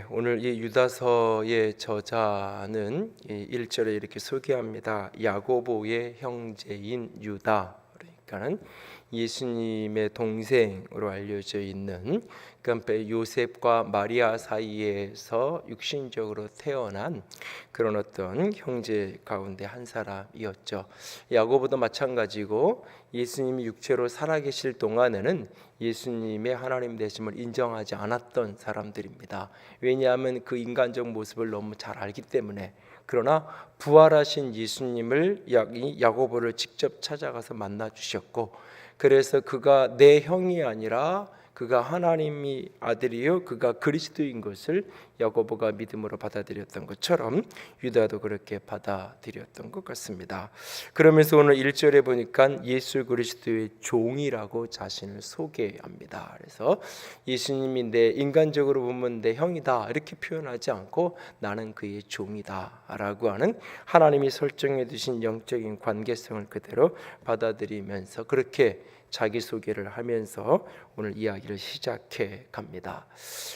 오늘 이 유다서의 저자는 1절에 이렇게 소개합니다. 야고보의 형제인 유다, 그러니까는 예수님의 동생으로 알려져 있는, 그러니까 요셉과 마리아 사이에서 육신적으로 태어난 그런 어떤 형제 가운데 한 사람이었죠. 야고보도 마찬가지고 예수님이 육체로 살아계실 동안에는 예수님의 하나님 되심을 인정하지 않았던 사람들입니다. 왜냐하면 그 인간적 모습을 너무 잘 알기 때문에. 그러나 부활하신 예수님을 야고보를 직접 찾아가서 만나 주셨고, 그래서 그가 내 형이 아니라 그가 하나님이 아들이요 그가 그리스도인 것을 야고보가 믿음으로 받아들였던 것처럼 유다도 그렇게 받아들였던 것 같습니다. 그러면서 오늘 1절에 보니까 예수 그리스도의 종이라고 자신을 소개합니다. 그래서 예수님이 내 인간적으로 보면 내 형이다 이렇게 표현하지 않고 나는 그의 종이다 라고 하는 하나님이 설정해 두신 영적인 관계성을 그대로 받아들이면서 그렇게 자기소개를 하면서 오늘 이야기를 시작해 갑니다.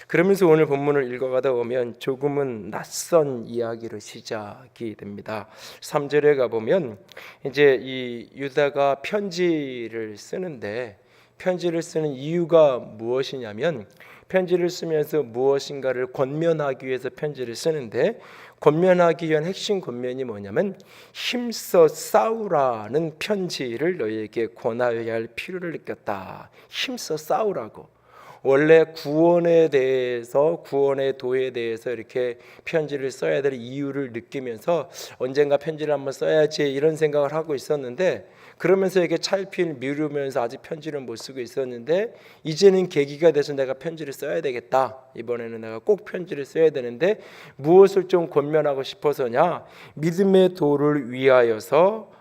그러면서 오늘 본문을 읽어가다 보면 조금은 낯선 이야기로 시작이 됩니다. 3절에 가보면 이제 이 유다가 편지를 쓰는데, 편지를 쓰는 이유가 무엇이냐면 편지를 쓰면서 무엇인가를 권면하기 위해서 편지를 쓰는데, 권면하기 위한 핵심 권면이 뭐냐면 힘써 싸우라는 편지를 너희에게 권하여야 할 필요를 느꼈다. 힘써 싸우라고. 원래 구원에 대해서, 구원의 도에 대해서 이렇게 편지를 써야 될 이유를 느끼면서 언젠가 편지를 한번 써야지 이런 생각을 하고 있었는데, 그러면서 이게 차일피일 미루면서 아직 편지를 못 쓰고 있었는데, 이제는 계기가 돼서 내가 편지를 써야 되겠다. 이번에는 내가 꼭 편지를 써야 되는데 무엇을 좀 권면하고 싶어서냐, 믿음의 도를 위하여서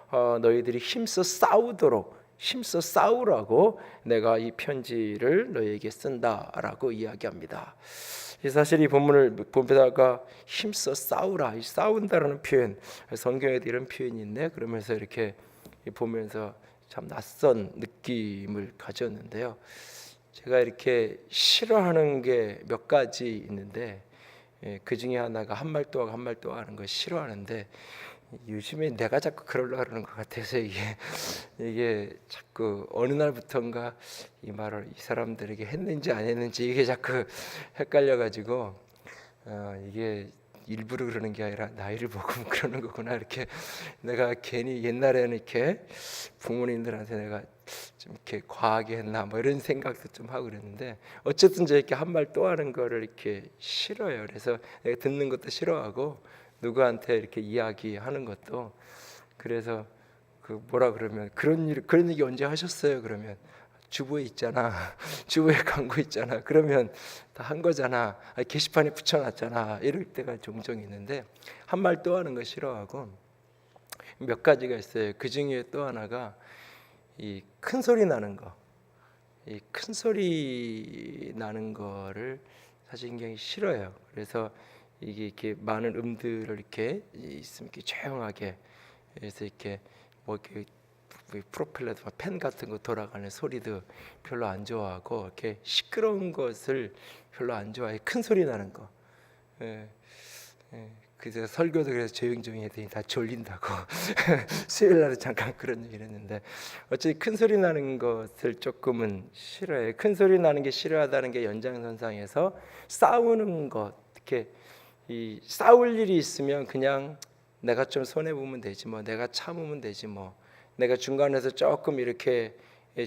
너희들이 힘써 싸우라고 내가 이 편지를 너희에게 쓴다라고 이야기합니다. 사실 이 본문을 보다가 힘써 싸우라, 이 싸운다라는 표현, 성경에도 이런 표현이 있네. 그러면서 이렇게 보면서 참 낯선 느낌을 가졌는데요. 제가 이렇게 싫어하는 게 몇 가지 있는데, 그 중에 하나가 한말또하고 한말또 하는 거 싫어하는데, 요즘에 내가 자꾸 그러려고 그러는 것 같아서 이게 자꾸 어느 날부턴가 이 말을 이 사람들에게 했는지 안 했는지 이게 자꾸 헷갈려가지고, 이게 일부러 그러는 게 아니라 나이를 보고 그러는 거구나, 이렇게 내가 괜히 옛날에는 이렇게 부모님들한테 내가 좀 이렇게 과하게 했나 뭐 이런 생각도 좀 하고 그랬는데, 어쨌든 저 이렇게 한 말 또 하는 거를 이렇게 싫어요. 그래서 내가 듣는 것도 싫어하고 누구한테 이렇게 이야기하는 것도. 그래서 그 뭐라 그러면 그런 얘기 언제 하셨어요? 그러면 주부에 있잖아. 주부에 광고 있잖아. 그러면 다 한 거잖아. 게시판에 붙여놨잖아. 이럴 때가 종종 있는데 한 말 또 하는 거 싫어하고 몇 가지가 있어요. 그 중에 또 하나가 이 큰 소리 나는 거. 이 큰 소리 나는 거를 사실 굉장히 싫어요. 그래서 이게 이렇게 많은 음들을 이렇게 있으면 이렇게 조용하게, 그래서 이렇게 뭐 이렇게 프로펠러도 펜 같은 거 돌아가는 소리도 별로 안 좋아하고, 이렇게 시끄러운 것을 별로 안 좋아해. 큰 소리 나는 거. 예, 예. 그래서 설교도 그래서 조용조용히 했더니 다 졸린다고 수요일 날에 잠깐 그런 얘기를 했는데, 어차피 큰 소리 나는 것을 조금은 싫어해. 큰 소리 나는 게 싫어하다는 게 연장선상에서 싸우는 것, 이렇게 이 싸울 일이 있으면 그냥 내가 좀 손해 보면 되지 뭐, 내가 참으면 되지 뭐, 내가 중간에서 조금 이렇게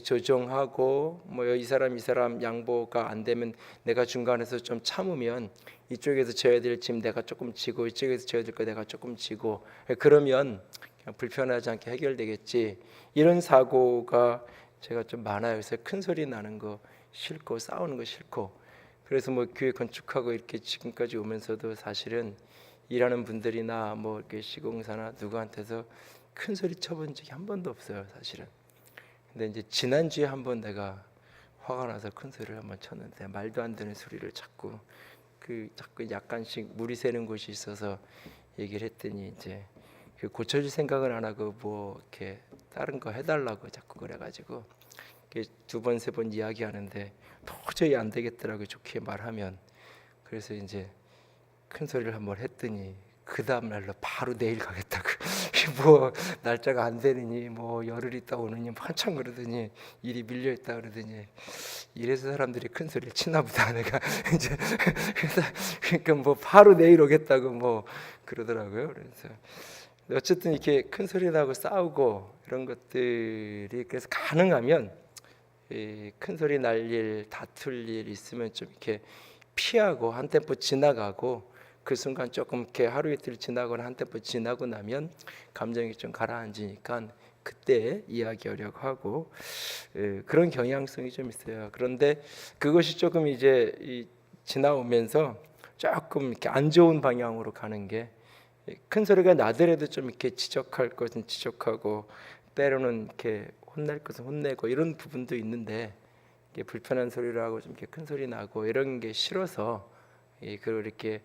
조정하고 뭐 이 사람 양보가 안 되면 내가 중간에서 좀 참으면 이쪽에서 져야 될 짐 내가 조금 지고 이쪽에서 져야 될 거 내가 조금 지고, 그러면 그냥 불편하지 않게 해결되겠지, 이런 사고가 제가 좀 많아요. 그래서 큰 소리 나는 거 싫고 싸우는 거 싫고, 그래서 뭐 교회 건축하고 이렇게 지금까지 오면서도 사실은 일하는 분들이나 뭐 이렇게 시공사나 누구한테서 큰 소리 쳐본 적이 한 번도 없어요, 사실은. 근데 이제 지난주에 한번 내가 화가 나서 큰 소리를 한번 쳤는데, 말도 안 되는 소리를 자꾸 약간씩 물이 새는 곳이 있어서 얘기를 했더니 이제 그 고쳐질 생각은 안 하고 뭐 이렇게 다른 거 해달라고 자꾸 그래가지고 두 번 세 번 이야기하는데 도저히 안 되겠더라고요, 좋게 말하면. 그래서 이제 큰 소리를 한번 했더니 그 다음 날로 바로 내일 가겠다고. 뭐 날짜가 안 되느니 뭐 열흘 있다 오느니 한참 그러더니 일이 밀려 있다 그러더니 이래서 사람들이 큰 소리를 치나 보다. 내가 이제 그러니까 뭐 바로 내일 오겠다고 뭐 그러더라고요. 그래서 어쨌든 이렇게 큰 소리 나고 싸우고 이런 것들이 그래서 가능하면 큰 소리 날 일, 다툴 일 있으면 좀 이렇게 피하고 한 템포 지나가고 그 순간 조금 이렇게 하루 이틀 지나거나 한 템포 지나고 나면 감정이 좀 가라앉으니까 그때 이야기하려고 하고 그런 경향성이 좀 있어요. 그런데 그것이 조금 이제 지나오면서 조금 이렇게 안 좋은 방향으로 가는 게 큰 소리가 나더라도 좀 이렇게 지적할 것은 지적하고 때로는 이렇게 혼낼 것은 혼내고 이런 부분도 있는데 이게 불편한 소리를 하고 좀 이렇게 큰 소리 나고 이런 게 싫어서 그걸 이렇게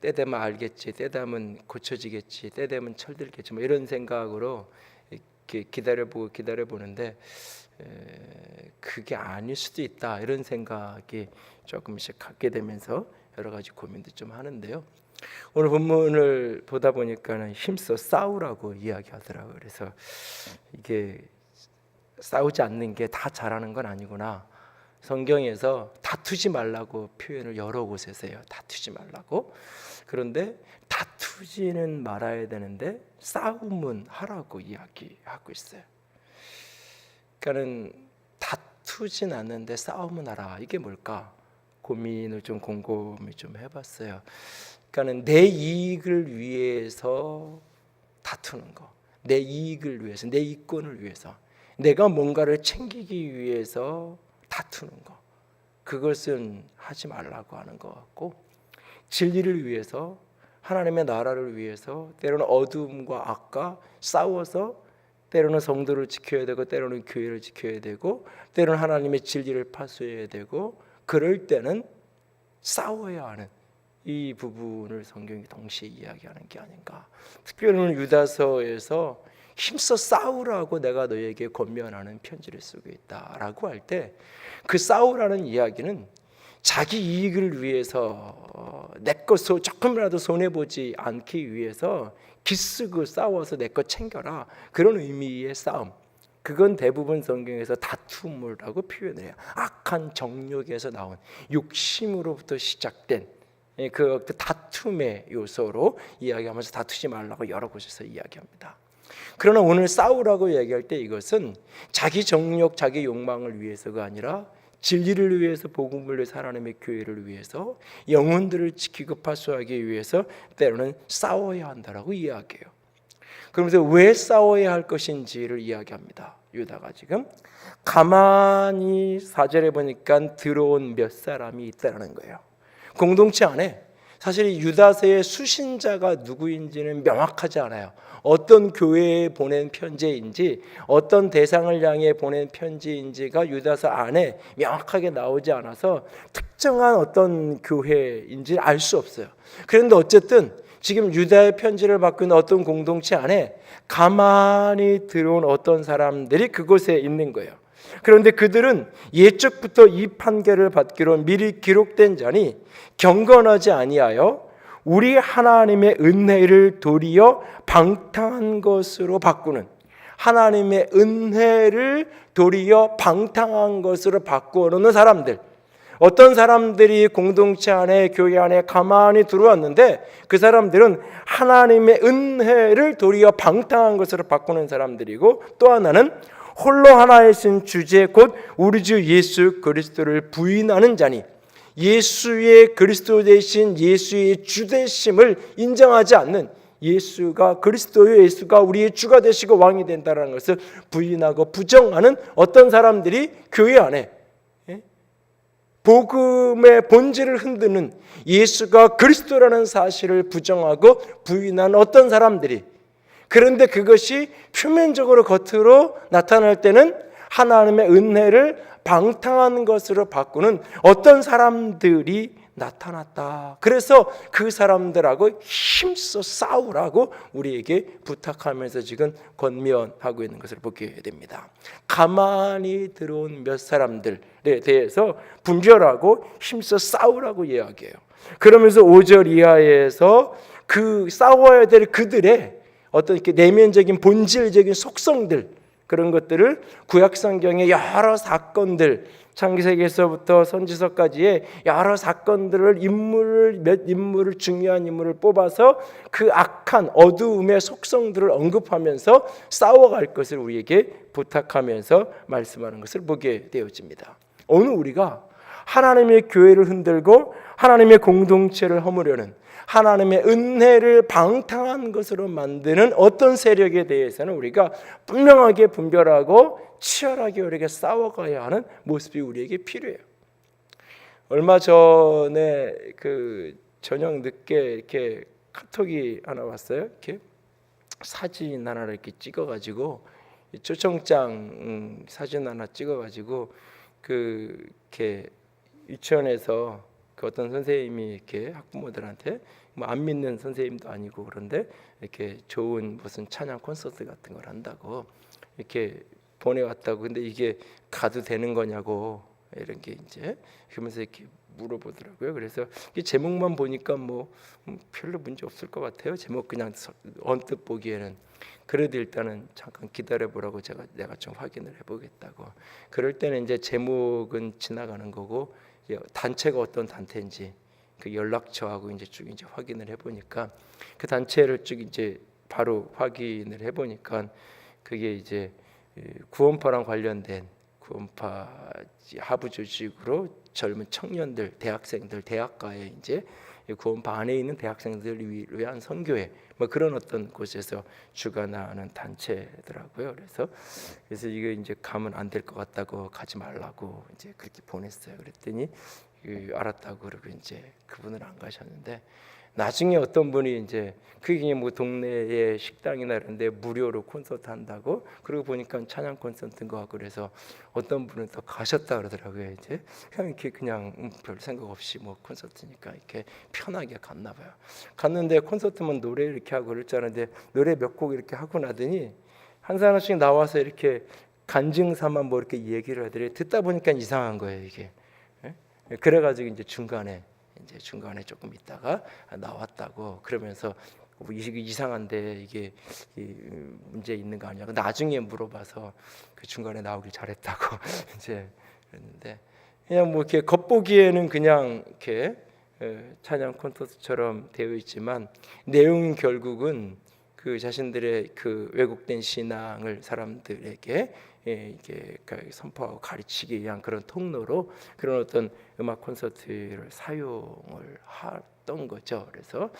때 되면 알겠지, 때 되면 고쳐지겠지, 때 되면 철들겠지 뭐 이런 생각으로 이렇게 기다려보는데 그게 아닐 수도 있다 이런 생각이 조금씩 갖게 되면서 여러 가지 고민도 좀 하는데요. 오늘 본문을 보다 보니까는 힘써 싸우라고 이야기하더라고요. 그래서 이게 싸우지 않는 게 다 잘하는 건 아니구나. 성경에서 다투지 말라고 표현을 여러 곳에서 해요. 다투지 말라고. 그런데 다투지는 말아야 되는데 싸움은 하라고 이야기하고 있어요. 그러니까는 다투진 않는데 싸움은 하라. 이게 뭘까? 고민을 좀 곰곰이 좀 해봤어요. 그러니까는 내 이익을 위해서 다투는 거, 내 이익을 위해서, 내 이권을 위해서, 내가 뭔가를 챙기기 위해서 다투는 거, 그것은 하지 말라고 하는 것 같고, 진리를 위해서, 하나님의 나라를 위해서 때로는 어둠과 악과 싸워서 때로는 성도를 지켜야 되고 때로는 교회를 지켜야 되고 때로는 하나님의 진리를 파수해야 되고 그럴 때는 싸워야 하는 이 부분을 성경이 동시에 이야기하는 게 아닌가. 특별히 오늘 유다서에서 힘써 싸우라고 내가 너에게 권면하는 편지를 쓰고 있다라고 할 때 그 싸우라는 이야기는 자기 이익을 위해서 내 것을 조금이라도 손해보지 않기 위해서 기쓰고 싸워서 내 것 챙겨라 그런 의미의 싸움. 그건 대부분 성경에서 다툼이라고 표현을 해요. 악한 정욕에서 나온 욕심으로부터 시작된 그 다툼의 요소로 이야기하면서 다투지 말라고 여러 곳에서 이야기합니다. 그러나 오늘 싸우라고 얘기할 때 이것은 자기 정욕, 자기 욕망을 위해서가 아니라 진리를 위해서, 복음을 위해서, 하나님의 교회를 위해서, 영혼들을 지키고 파수하기 위해서 때로는 싸워야 한다라고 이야기해요. 그러면서 왜 싸워야 할 것인지를 이야기합니다. 유다가 지금 가만히 4절에 보니까 들어온 몇 사람이 있다는 거예요. 공동체 안에 사실 유다서의 수신자가 누구인지는 명확하지 않아요. 어떤 교회에 보낸 편지인지 어떤 대상을 향해 보낸 편지인지가 유다서 안에 명확하게 나오지 않아서 특정한 어떤 교회인지 알 수 없어요. 그런데 어쨌든 지금 유다의 편지를 받고 있는 어떤 공동체 안에 가만히 들어온 어떤 사람들이 그곳에 있는 거예요. 그런데 그들은 예적부터 이 판결을 받기로 미리 기록된 자니 경건하지 아니하여 우리 하나님의 은혜를 도리어 방탕한 것으로 바꾸는, 하나님의 은혜를 도리어 방탕한 것으로 바꾸어놓는 사람들. 어떤 사람들이 공동체 안에, 교회 안에 가만히 들어왔는데 그 사람들은 하나님의 은혜를 도리어 방탕한 것으로 바꾸는 사람들이고, 또 하나는 홀로 하나이신 주제 곧 우리 주 예수 그리스도를 부인하는 자니, 예수의 그리스도 되신 예수의 주 되심을 인정하지 않는, 예수가 그리스도요, 예수가 우리의 주가 되시고 왕이 된다는 것을 부인하고 부정하는 어떤 사람들이 교회 안에 복음의 본질을 흔드는, 예수가 그리스도라는 사실을 부정하고 부인하는 어떤 사람들이, 그런데 그것이 표면적으로 겉으로 나타날 때는 하나님의 은혜를 방탕한 것으로 바꾸는 어떤 사람들이 나타났다. 그래서 그 사람들하고 힘써 싸우라고 우리에게 부탁하면서 지금 권면하고 있는 것을 보게 됩니다. 가만히 들어온 몇 사람들에 대해서 분별하고 힘써 싸우라고 이야기해요. 그러면서 5절 이하에서 그 싸워야 될 그들의 어떤 이렇게 내면적인 본질적인 속성들, 그런 것들을 구약 성경의 여러 사건들, 창세기에서부터 선지서까지의 여러 사건들을 몇 인물을, 중요한 인물을 뽑아서 그 악한 어두움의 속성들을 언급하면서 싸워갈 것을 우리에게 부탁하면서 말씀하는 것을 보게 되어집니다. 오늘 우리가 하나님의 교회를 흔들고 하나님의 공동체를 허무려는, 하나님의 은혜를 방탕한 것으로 만드는 어떤 세력에 대해서는 우리가 분명하게 분별하고 치열하게 우리에게 싸워가야 하는 모습이 우리에게 필요해요. 얼마 전에 그 저녁 늦게 이렇게 카톡이 하나 왔어요. 이렇게 사진 하나를 이렇게 찍어가지고 초청장 사진 하나 찍어가지고 이렇게 유치원에서 그 어떤 선생님이 이렇게 학부모들한테 뭐 안 믿는 선생님도 아니고 그런데 이렇게 좋은 무슨 찬양 콘서트 같은 걸 한다고 이렇게 보내왔다고. 근데 이게 가도 되는 거냐고 이런 게 이제 그러면서 이렇게 물어보더라고요. 그래서 이 제목만 보니까 뭐 별로 문제 없을 것 같아요. 제목 그냥 언뜻 보기에는. 그래도 일단은 잠깐 기다려보라고 내가 좀 확인을 해보겠다고. 그럴 때는 이제 제목은 지나가는 거고 단체가 어떤 단체인지 그 연락처하고 이제 쭉 이제 확인을 해보니까 그 단체를 쭉 이제 바로 확인을 해보니까 그게 이제 구원파랑 관련된 구원파 하부 조직으로 젊은 청년들, 대학생들, 대학가에 이제 구원파 안에 있는 대학생들을 위한 선교회 뭐 그런 어떤 곳에서 주관하는 단체더라고요. 그래서 이게 이제 가면 안 될 것 같다고 가지 말라고 이제 그렇게 보냈어요. 그랬더니 알았다고 그러고 이제 그분은 안 가셨는데 나중에 어떤 분이 이제 그게 뭐 동네에 식당이나 이런데 무료로 콘서트 한다고 그러고 보니까 찬양 콘서트인 거 같고 그래서 어떤 분은 더 가셨다 그러더라고요. 이제 그냥 이렇게 그냥 별 생각 없이 뭐 콘서트니까 이렇게 편하게 갔나 봐요. 갔는데 콘서트면 노래 이렇게 하고 그럴 줄 알았는데 노래 몇 곡 이렇게 하고 나더니 한 사람씩 나와서 이렇게 간증 삼아 뭐 이렇게 얘기를 하더니 듣다 보니까 이상한 거예요 이게. 그래가지고 이제 중간에 조금 있다가 나왔다고 그러면서 이상한데 이게 문제 있는 거 아니야? 나중에 물어봐서 그 중간에 나오길 잘했다고 이제 그랬는데 그냥 뭐 이렇게 겉보기에는 그냥 이렇게 찬양 콘서트처럼 되어 있지만 내용은 결국은 그 자신들의 그 왜곡된 신앙을 사람들에게 이게 선포하고 가르치기 위한 그런 통로로 그런 어떤 음악 콘서트를 사용을 했던 거죠. 그래서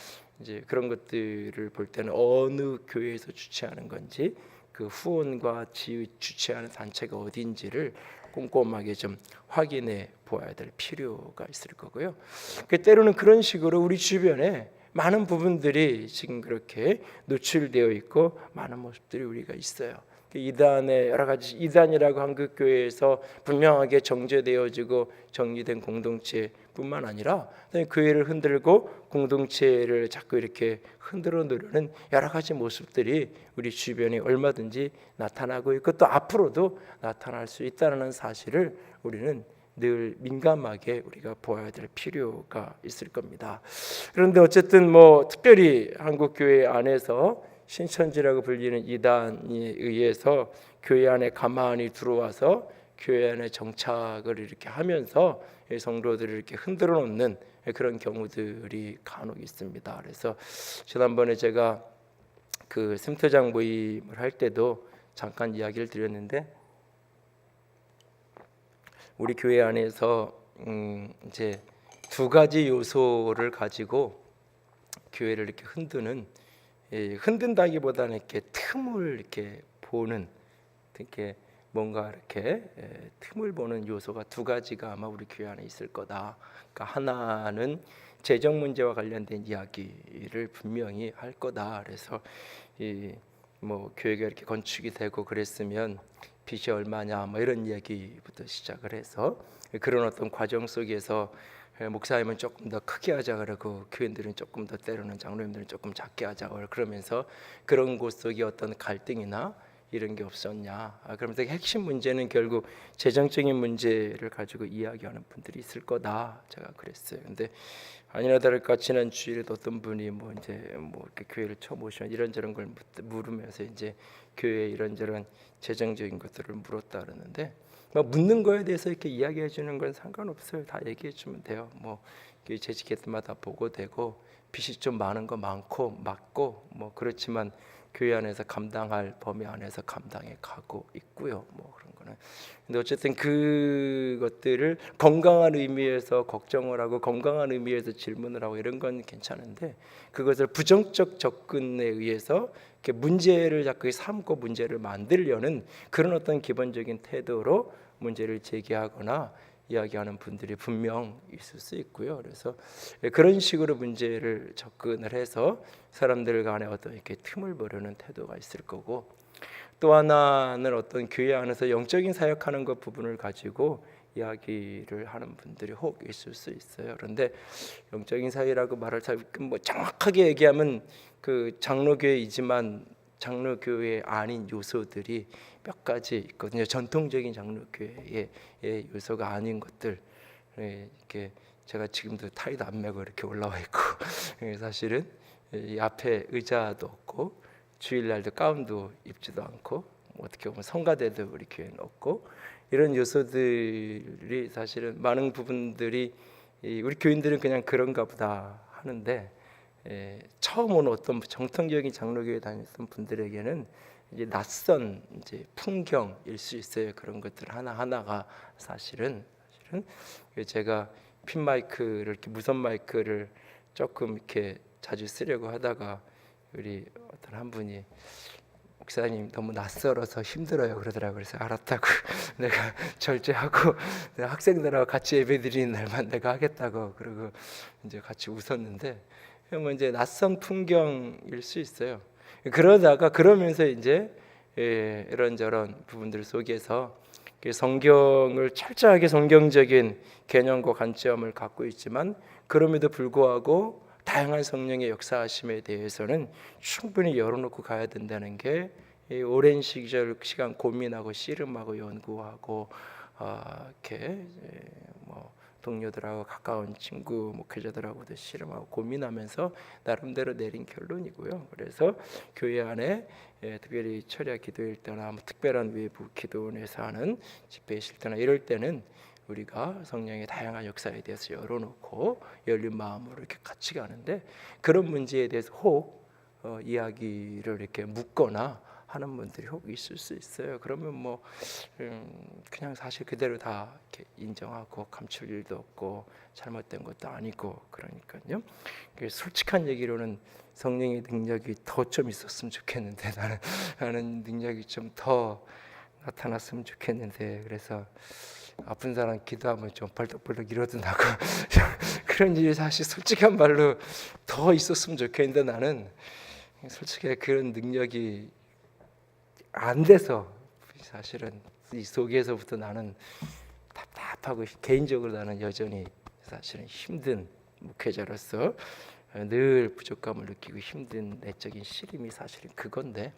이제 그런 것들을 볼 때는 어느 교회에서 주최하는 건지 그 후원과 주최하는 단체가 어디인지를 꼼꼼하게 좀 확인해 보아야 될 필요가 있을 거고요. 때로는 그런 식으로 우리 주변에 많은 부분들이 지금 그렇게 노출되어 있고 많은 모습들이 우리가 있어요. 이단의 여러 가지 이단이라고 한국 교회에서 분명하게 정죄되어지고 정리된 공동체뿐만 아니라 교회를 흔들고 공동체를 자꾸 이렇게 흔들어 놓으려는 여러 가지 모습들이 우리 주변에 얼마든지 나타나고 있고 또 앞으로도 나타날 수 있다는 사실을 우리는 늘 민감하게 우리가 보아야 될 필요가 있을 겁니다. 그런데 어쨌든 뭐 특별히 한국 교회 안에서 신천지라고 불리는 이단에 의해서 교회 안에 가만히 들어와서 교회 안에 정착을 이렇게 하면서 성도들을 이렇게 흔들어 놓는 그런 경우들이 간혹 있습니다. 그래서 지난번에 제가 그 sem터장 모임을 할 때도 잠깐 이야기를 드렸는데 우리 교회 안에서 이제 두 가지 요소를 가지고 교회를 이렇게 흔든다기보다는 이렇게 틈을 이렇게 보는 이렇게 뭔가 이렇게 틈을 보는 요소가 두 가지가 아마 우리 교회 안에 있을 거다. 그러니까 하나는 재정 문제와 관련된 이야기를 분명히 할 거다. 그래서 뭐 교회가 이렇게 건축이 되고 그랬으면 빚이 얼마냐 뭐 이런 이야기부터 시작을 해서 그런 어떤 과정 속에서 목사님은 조금 더 크게 하자 그러고 교인들은 조금 더 때로는 장로님들은 조금 작게 하자 그러면서 그런 곳 속에 어떤 갈등이나 이런 게 없었냐. 그러면서 핵심 문제는 결국 재정적인 문제를 가지고 이야기하는 분들이 있을 거다. 제가 그랬어요. 근데 아니나 다를까 지난 주일에 어떤 분이 이렇게 교회를 처음 오시면 이런저런 걸 물으면서 이제 교회 이런저런 재정적인 것들을 물었다 그러는데 묻는 거에 대해서 이렇게 이야기해 주는 건 상관없어요. 다 얘기해 주면 돼요. 재직할 때마다 보고 되고 빚이 좀 많은 거 많고 맞고 그렇지만 교회 안에서 감당할 범위 안에서 감당해 가고 있고요. 그런 거는. 근데 어쨌든 그것들을 건강한 의미에서 걱정을 하고 건강한 의미에서 질문을 하고 이런 건 괜찮은데 그것을 부정적 접근에 의해서 이렇게 문제를 자꾸 삼고 문제를 만들려는 그런 어떤 기본적인 태도로 문제를 제기하거나 이야기하는 분들이 분명 있을 수 있고요. 그래서 그런 식으로 문제를 접근을 해서 사람들 간에 어떤 이렇게 틈을 보려는 태도가 있을 거고, 또 하나는 어떤 교회 안에서 영적인 사역하는 것 부분을 가지고 이야기를 하는 분들이 혹 있을 수 있어요. 그런데 영적인 사역이라고 말을 정확하게 얘기하면 그 장로교회이지만 장로교회 아닌 요소들이 몇 가지 있거든요. 전통적인 장로교회의 요소가 아닌 것들. 이렇게 제가 지금도 타이도 안 메고 이렇게 올라와 있고 사실은 이 앞에 의자도 없고 주일날도 가운도 입지도 않고 어떻게 보면 성가대도 우리 교회는 없고 이런 요소들이 사실은 많은 부분들이 우리 교인들은 그냥 그런가 보다 하는데 처음 온 어떤 정통적인 장로교회 다녔던 분들에게는 이제 낯선 풍경일 수 있어요. 그런 것들 하나 하나가 사실은 제가 핀 마이크를 이렇게 무선 마이크를 조금 이렇게 자주 쓰려고 하다가 우리 어떤 한 분이 목사님 너무 낯설어서 힘들어요 그러더라고요. 그래서 알았다고 내가 절제하고 내가 학생들하고 같이 예배드리는 날만 내가 하겠다고 그러고 이제 같이 웃었는데 이제 낯선 풍경일 수 있어요. 그러면서 이제 이런저런 부분들 속에서 성경을 철저하게 성경적인 개념과 관점을 갖고 있지만 그럼에도 불구하고 다양한 성령의 역사하심에 대해서는 충분히 열어놓고 가야 된다는 게 오랜 시간 고민하고 씨름하고 연구하고 이렇게 동료들하고 가까운 친구 목회자들하고도 씨름하고 고민하면서 나름대로 내린 결론이고요. 그래서 교회 안에 특별히 철야 기도일 때나 특별한 외부 기도원에서 하는 집회 있을 때나 이럴 때는 우리가 성령의 다양한 역사에 대해서 열어놓고 열린 마음으로 이렇게 같이 가는데 그런 문제에 대해서 혹 이야기를 이렇게 묻거나 하는 분들이 혹 있을 수 있어요. 그러면 그냥 사실 그대로 다 이렇게 인정하고 감출 일도 없고 잘못된 것도 아니고 그러니까요. 솔직한 얘기로는 성령의 능력이 더 좀 있었으면 좋겠는데 나는 능력이 좀 더 나타났으면 좋겠는데 그래서 아픈 사람 기도하면 좀 벌떡벌떡 일어나고 그런 일이 사실 솔직한 말로 더 있었으면 좋겠는데 나는 솔직히 그런 능력이 안 돼서 사실은 이 속에서부터 나는 답답하고 개인적으로 나는 여전히 사실은 힘든 목회자로서 늘 부족감을 느끼고 힘든 내적인 시름이 사실은 그건데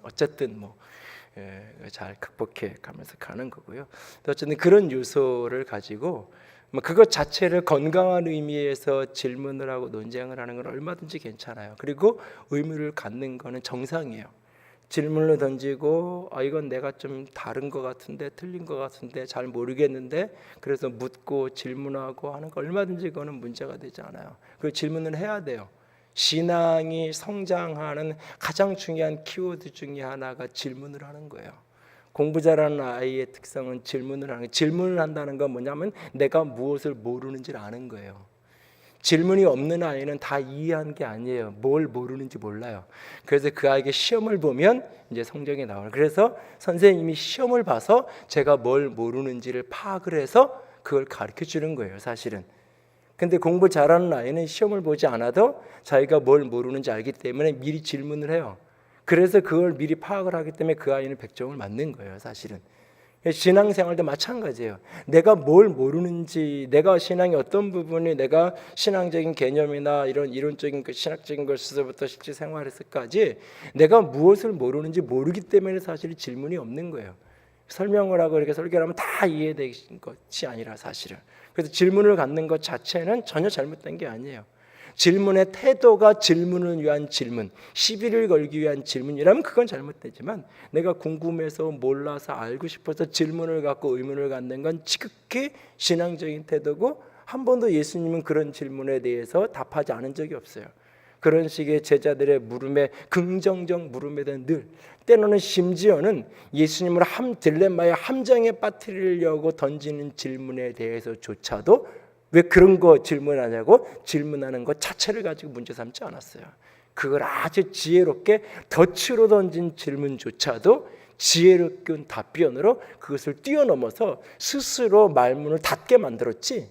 어쨌든 잘 극복해 가면서 가는 거고요. 어쨌든 그런 요소를 가지고 그것 자체를 건강한 의미에서 질문을 하고 논쟁을 하는 건 얼마든지 괜찮아요. 그리고 의무를 갖는 거는 정상이에요. 질문을 던지고 이건 내가 좀 다른 것 같은데 틀린 것 같은데 잘 모르겠는데 그래서 묻고 질문하고 하는 거 얼마든지 그거는 문제가 되지 않아요. 그 질문을 해야 돼요. 신앙이 성장하는 가장 중요한 키워드 중에 하나가 질문을 하는 거예요. 공부 잘하는 아이의 특성은 질문을 하는 거예요. 질문을 한다는 건 뭐냐면 내가 무엇을 모르는지를 아는 거예요. 질문이 없는 아이는 다 이해한 게 아니에요. 뭘 모르는지 몰라요. 그래서 그 아이에게 시험을 보면 이제 성적이 나와요. 그래서 선생님이 시험을 봐서 제가 뭘 모르는지를 파악을 해서 그걸 가르쳐 주는 거예요, 사실은. 근데 공부 잘하는 아이는 시험을 보지 않아도 자기가 뭘 모르는지 알기 때문에 미리 질문을 해요. 그래서 그걸 미리 파악을 하기 때문에 그 아이는 100점을 맞는 거예요, 사실은. 신앙생활도 마찬가지예요. 내가 뭘 모르는지, 내가 신앙의 어떤 부분이 내가 신앙적인 개념이나 이런 이론적인 그 신학적인 것에서부터 실제 생활에서까지 내가 무엇을 모르는지 모르기 때문에 사실 질문이 없는 거예요. 설명을 하고 이렇게 설교를 하면 다 이해되는 것이 아니라 사실은. 그래서 질문을 갖는 것 자체는 전혀 잘못된 게 아니에요. 질문의 태도가 질문을 위한 질문, 시비를 걸기 위한 질문이라면 그건 잘못되지만 내가 궁금해서 몰라서 알고 싶어서 질문을 갖고 의문을 갖는 건 지극히 신앙적인 태도고 한 번도 예수님은 그런 질문에 대해서 답하지 않은 적이 없어요. 그런 식의 제자들의 물음에 긍정적 물음에 대한 늘 때로는 심지어는 예수님을 딜레마의 함정에 빠뜨리려고 던지는 질문에 대해서조차도 왜 그런 거 질문하냐고 질문하는 것 자체를 가지고 문제 삼지 않았어요. 그걸 아주 지혜롭게 덫으로 던진 질문조차도 지혜롭게 답변으로 그것을 뛰어넘어서 스스로 말문을 닫게 만들었지,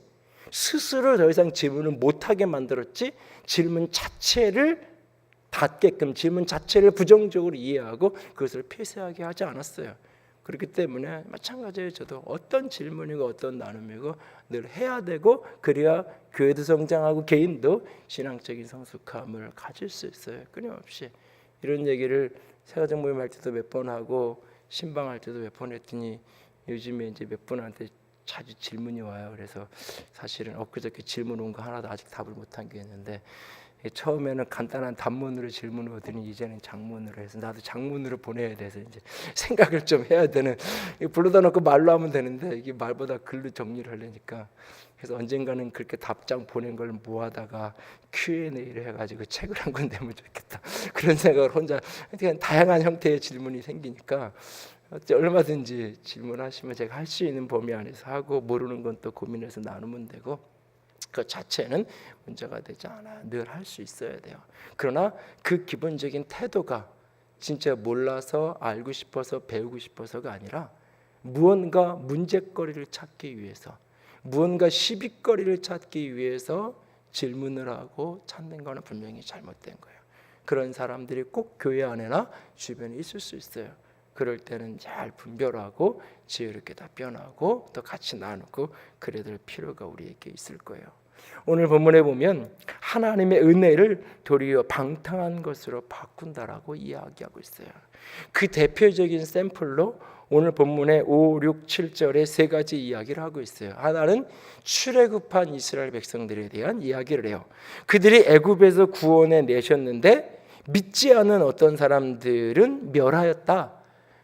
스스로 더 이상 질문을 못하게 만들었지, 질문 자체를 닫게끔, 질문 자체를 부정적으로 이해하고 그것을 폐쇄하게 하지 않았어요. 그렇기 때문에 마찬가지예요. 저도 어떤 질문이고 어떤 나눔이고 늘 해야 되고, 그래야 교회도 성장하고 개인도 신앙적인 성숙함을 가질 수 있어요. 끊임없이 이런 얘기를 새가정 모임 할 때도 몇 번 하고 신방할 때도 몇 번 했더니 요즘에 이제 몇 분한테 자주 질문이 와요. 그래서 사실은 엊그저께 질문 온 거 하나도 아직 답을 못한 게 있는데, 처음에는 간단한 단문으로 질문을 오더니 이제는 장문으로 해서 나도 장문으로 보내야 돼서 이제 생각을 좀 해야 되는, 불러다 놓고 말로 하면 되는데 이게 말보다 글로 정리를 하려니까, 그래서 언젠가는 그렇게 답장 보낸 걸 모아다가 Q&A를 해가지고 책을 한 권 내면 좋겠다, 그런 생각을 혼자. 그냥 다양한 형태의 질문이 생기니까 얼마든지 질문하시면 제가 할 수 있는 범위 안에서 하고, 모르는 건 또 고민해서 나누면 되고, 그 자체는 문제가 되지 않아요. 늘 할 수 있어야 돼요. 그러나 그 기본적인 태도가 진짜 몰라서 알고 싶어서 배우고 싶어서가 아니라 무언가 문제거리를 찾기 위해서, 무언가 시비거리를 찾기 위해서 질문을 하고 찾는 것은 분명히 잘못된 거예요. 그런 사람들이 꼭 교회 안에나 주변에 있을 수 있어요. 그럴 때는 잘 분별하고 지혜롭게 답변하고 또 같이 나누고 그래야 될 필요가 우리에게 있을 거예요. 오늘 본문에 보면 하나님의 은혜를 도리어 방탕한 것으로 바꾼다라고 이야기하고 있어요. 그 대표적인 샘플로 오늘 본문의 5, 6, 7절에 세 가지 이야기를 하고 있어요. 하나는 출애굽한 이스라엘 백성들에 대한 이야기를 해요. 그들이 애굽에서 구원해 내셨는데 믿지 않은 어떤 사람들은 멸하였다.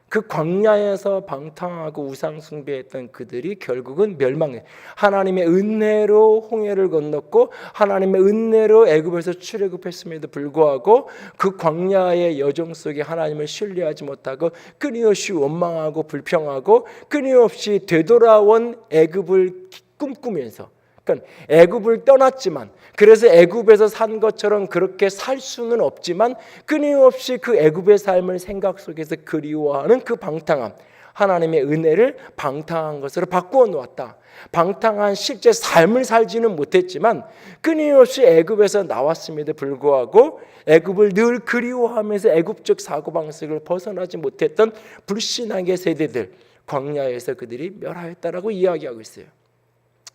그 광야에서 방탕하고 우상 숭배했던 그들이 결국은 멸망해. 하나님의 은혜로 홍해를 건넜고 하나님의 은혜로 애굽에서 출애굽했음에도 불구하고 그 광야의 여정 속에 하나님을 신뢰하지 못하고 끊임없이 원망하고 불평하고 끊임없이 되돌아온 애굽을 꿈꾸면서, 그러니까 애굽을 떠났지만, 그래서 애굽에서 산 것처럼 그렇게 살 수는 없지만 끊임없이 그 애굽의 삶을 생각 속에서 그리워하는 그 방탕함, 하나님의 은혜를 방탕한 것으로 바꾸어 놓았다. 방탕한 실제 삶을 살지는 못했지만 끊임없이 애굽에서 나왔음에도 불구하고 애굽을 늘 그리워하면서 애굽적 사고방식을 벗어나지 못했던 불신앙의 세대들, 광야에서 그들이 멸하였다라고 이야기하고 있어요.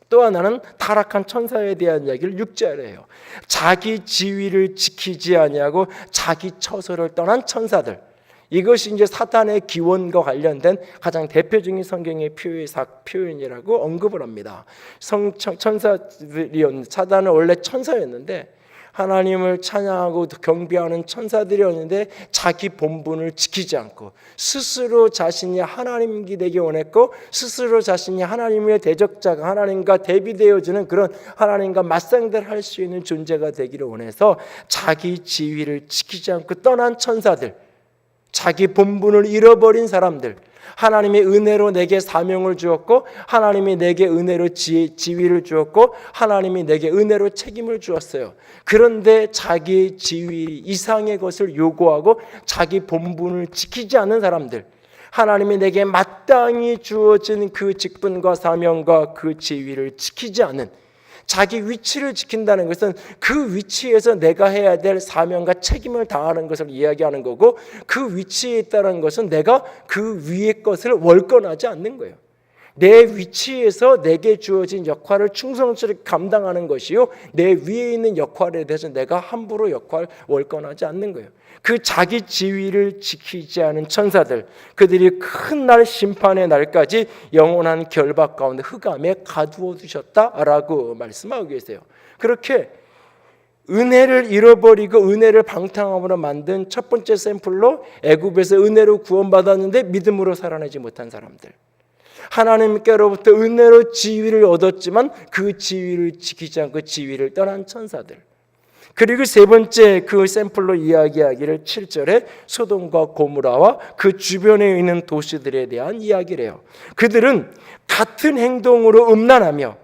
또 하나는 타락한 천사에 대한 이야기를 6절에 해요. 자기 지위를 지키지 아니하고 자기 처소를 떠난 천사들. 이것이 이제 사탄의 기원과 관련된 가장 대표적인 성경의 표현이라고 언급을 합니다. 천사들이, 사탄은 원래 천사였는데 하나님을 찬양하고 경배하는 천사들이었는데 자기 본분을 지키지 않고 스스로 자신이 하나님이 되기 원했고 스스로 자신이 하나님의 대적자가, 하나님과 대비되어지는 그런 하나님과 맞상대할 수 있는 존재가 되기를 원해서 자기 지위를 지키지 않고 떠난 천사들, 자기 본분을 잃어버린 사람들, 하나님의 은혜로 내게 사명을 주었고 하나님이 내게 은혜로 지위를 주었고 하나님이 내게 은혜로 책임을 주었어요. 그런데 자기 지위 이상의 것을 요구하고 자기 본분을 지키지 않는 사람들, 하나님이 내게 마땅히 주어진 그 직분과 사명과 그 지위를 지키지 않는, 자기 위치를 지킨다는 것은 그 위치에서 내가 해야 될 사명과 책임을 다하는 것을 이야기하는 거고, 그 위치에 있다는 것은 내가 그 위의 것을 월권하지 않는 거예요. 내 위치에서 내게 주어진 역할을 충성스럽게 감당하는 것이요, 내 위에 있는 역할에 대해서 내가 함부로 월권하지 않는 거예요. 그 자기 지위를 지키지 않은 천사들, 그들이 큰 날 심판의 날까지 영원한 결박 가운데 흑암에 가두어 두셨다라고 말씀하고 계세요. 그렇게 은혜를 잃어버리고 은혜를 방탕함으로 만든 첫 번째 샘플로 애굽에서 은혜로 구원받았는데 믿음으로 살아내지 못한 사람들, 하나님께로부터 은혜로 지위를 얻었지만 그 지위를 지키지 않고 지위를 떠난 천사들, 그리고 세 번째 그 샘플로 이야기하기를 7절에 소돔과 고모라와 그 주변에 있는 도시들에 대한 이야기를 해요. 그들은 같은 행동으로 음란하며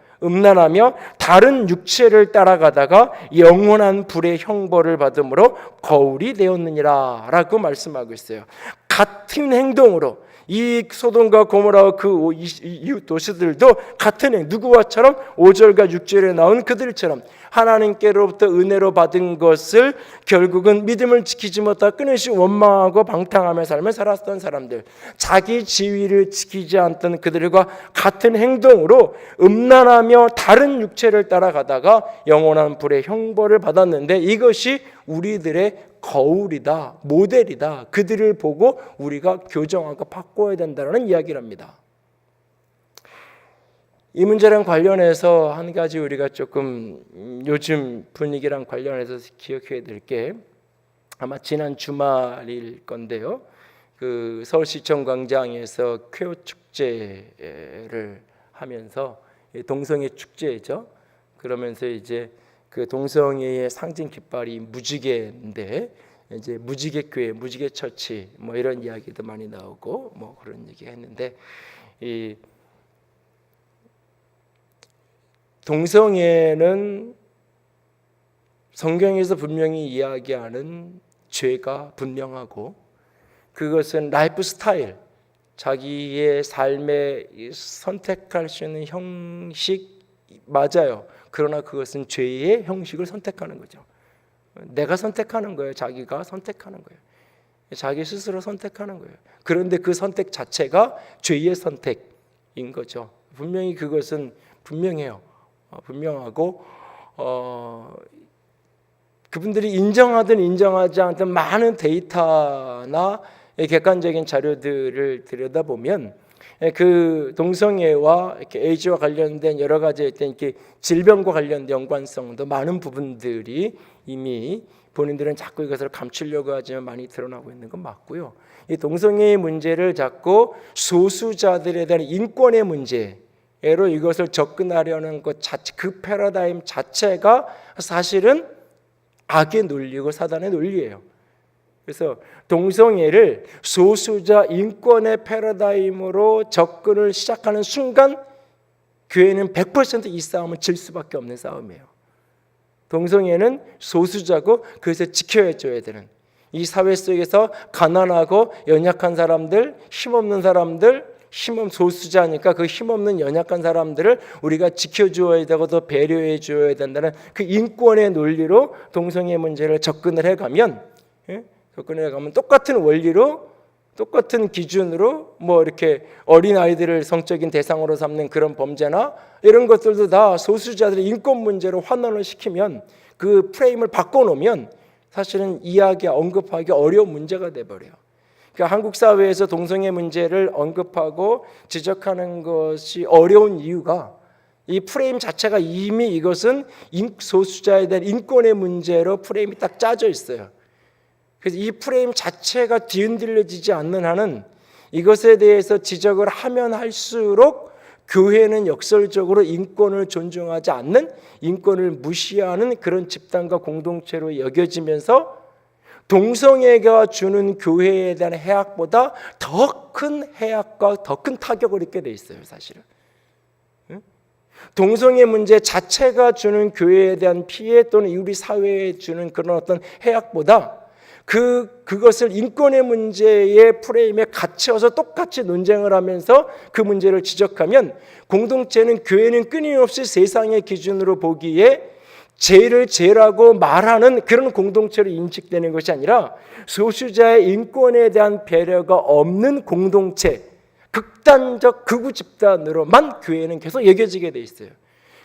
다른 육체를 따라가다가 영원한 불의 형벌을 받음으로 거울이 되었느니라 라고 말씀하고 있어요. 같은 행동으로 이 소돔과 고모라와 그 이웃 도시들도 같은 누구와처럼 5절과 6절에 나온 그들처럼 하나님께로부터 은혜로 받은 것을 결국은 믿음을 지키지 못하고 끊임없이 원망하고 방탕하며 삶을 살았던 사람들, 자기 지위를 지키지 않던 그들과 같은 행동으로 음란하며 다른 육체를 따라가다가 영원한 불의 형벌을 받았는데, 이것이 우리들의 거울이다, 모델이다. 그들을 보고 우리가 교정하고 바꿔야 된다는 이야기를 합니다. 이 문제랑 관련해서 한 가지 우리가 조금 요즘 분위기랑 관련해서 기억해야 될 게, 아마 지난 주말일 건데요, 그 서울시청 광장에서 쾌호 축제를 하면서, 동성애 축제죠. 그러면서 이제 그 동성애의 상징 깃발이 무지개인데, 이제 무지개 교회, 무지개 처치 뭐 이런 이야기도 많이 나오고 뭐 그런 얘기 했는데, 이 동성애는 성경에서 분명히 이야기하는 죄가 분명하고, 그것은 라이프 스타일, 자기의 삶에 선택할 수 있는 형식 맞아요. 그러나 그것은 죄의 형식을 선택하는 거죠. 내가 선택하는 거예요. 자기가 선택하는 거예요. 자기 스스로 선택하는 거예요. 그런데 그 선택 자체가 죄의 선택인 거죠. 분명히 그것은 분명해요. 분명하고 그분들이 인정하든 인정하지 않든 많은 데이터나 객관적인 자료들을 들여다보면 그 동성애와 이렇게 에이즈와 관련된 여러 가지 이렇게 질병과 관련된 연관성도 많은 부분들이 이미 본인들은 자꾸 이것을 감추려고 하지만 많이 드러나고 있는 건 맞고요. 이 동성애의 문제를 자꾸 소수자들에 대한 인권의 문제로 이것을 접근하려는 것 자체, 그 패러다임 자체가 사실은 악의 논리고 사단의 논리예요. 그래서 동성애를 소수자 인권의 패러다임으로 접근을 시작하는 순간 교회는 100% 이 싸움을 질 수밖에 없는 싸움이에요. 동성애는 소수자고 그래서 지켜줘야 되는, 이 사회 속에서 가난하고 연약한 사람들, 힘없는 사람들, 소수자니까 그 힘없는 연약한 사람들을 우리가 지켜줘야 되고 더 배려해 줘야 된다는 그 인권의 논리로 동성애 문제를 접근을 해가면 똑같은 원리로, 똑같은 기준으로 뭐 이렇게 어린 아이들을 성적인 대상으로 삼는 그런 범죄나 이런 것들도 다 소수자들의 인권 문제로 환원을 시키면, 그 프레임을 바꿔놓으면 사실은 이야기 언급하기 어려운 문제가 돼버려요. 그러니까 한국 사회에서 동성애 문제를 언급하고 지적하는 것이 어려운 이유가, 이 프레임 자체가 이미 이것은 소수자에 대한 인권의 문제로 프레임이 딱 짜져 있어요. 그래서 이 프레임 자체가 뒤흔들려지지 않는 한은 이것에 대해서 지적을 하면 할수록 교회는 역설적으로 인권을 존중하지 않는, 인권을 무시하는 그런 집단과 공동체로 여겨지면서 동성애가 주는 교회에 대한 해악보다 더 큰 해악과 더 큰 타격을 입게 돼 있어요, 사실은. 동성애 문제 자체가 주는 교회에 대한 피해 또는 우리 사회에 주는 그런 어떤 해악보다 그것을 인권의 문제의 프레임에 갇혀서 똑같이 논쟁을 하면서 그 문제를 지적하면 공동체는 교회는 끊임없이 세상의 기준으로 보기에 죄를 죄라고 말하는 그런 공동체로 인식되는 것이 아니라 소수자의 인권에 대한 배려가 없는 공동체, 극단적 극우 집단으로만 교회는 계속 여겨지게 돼 있어요.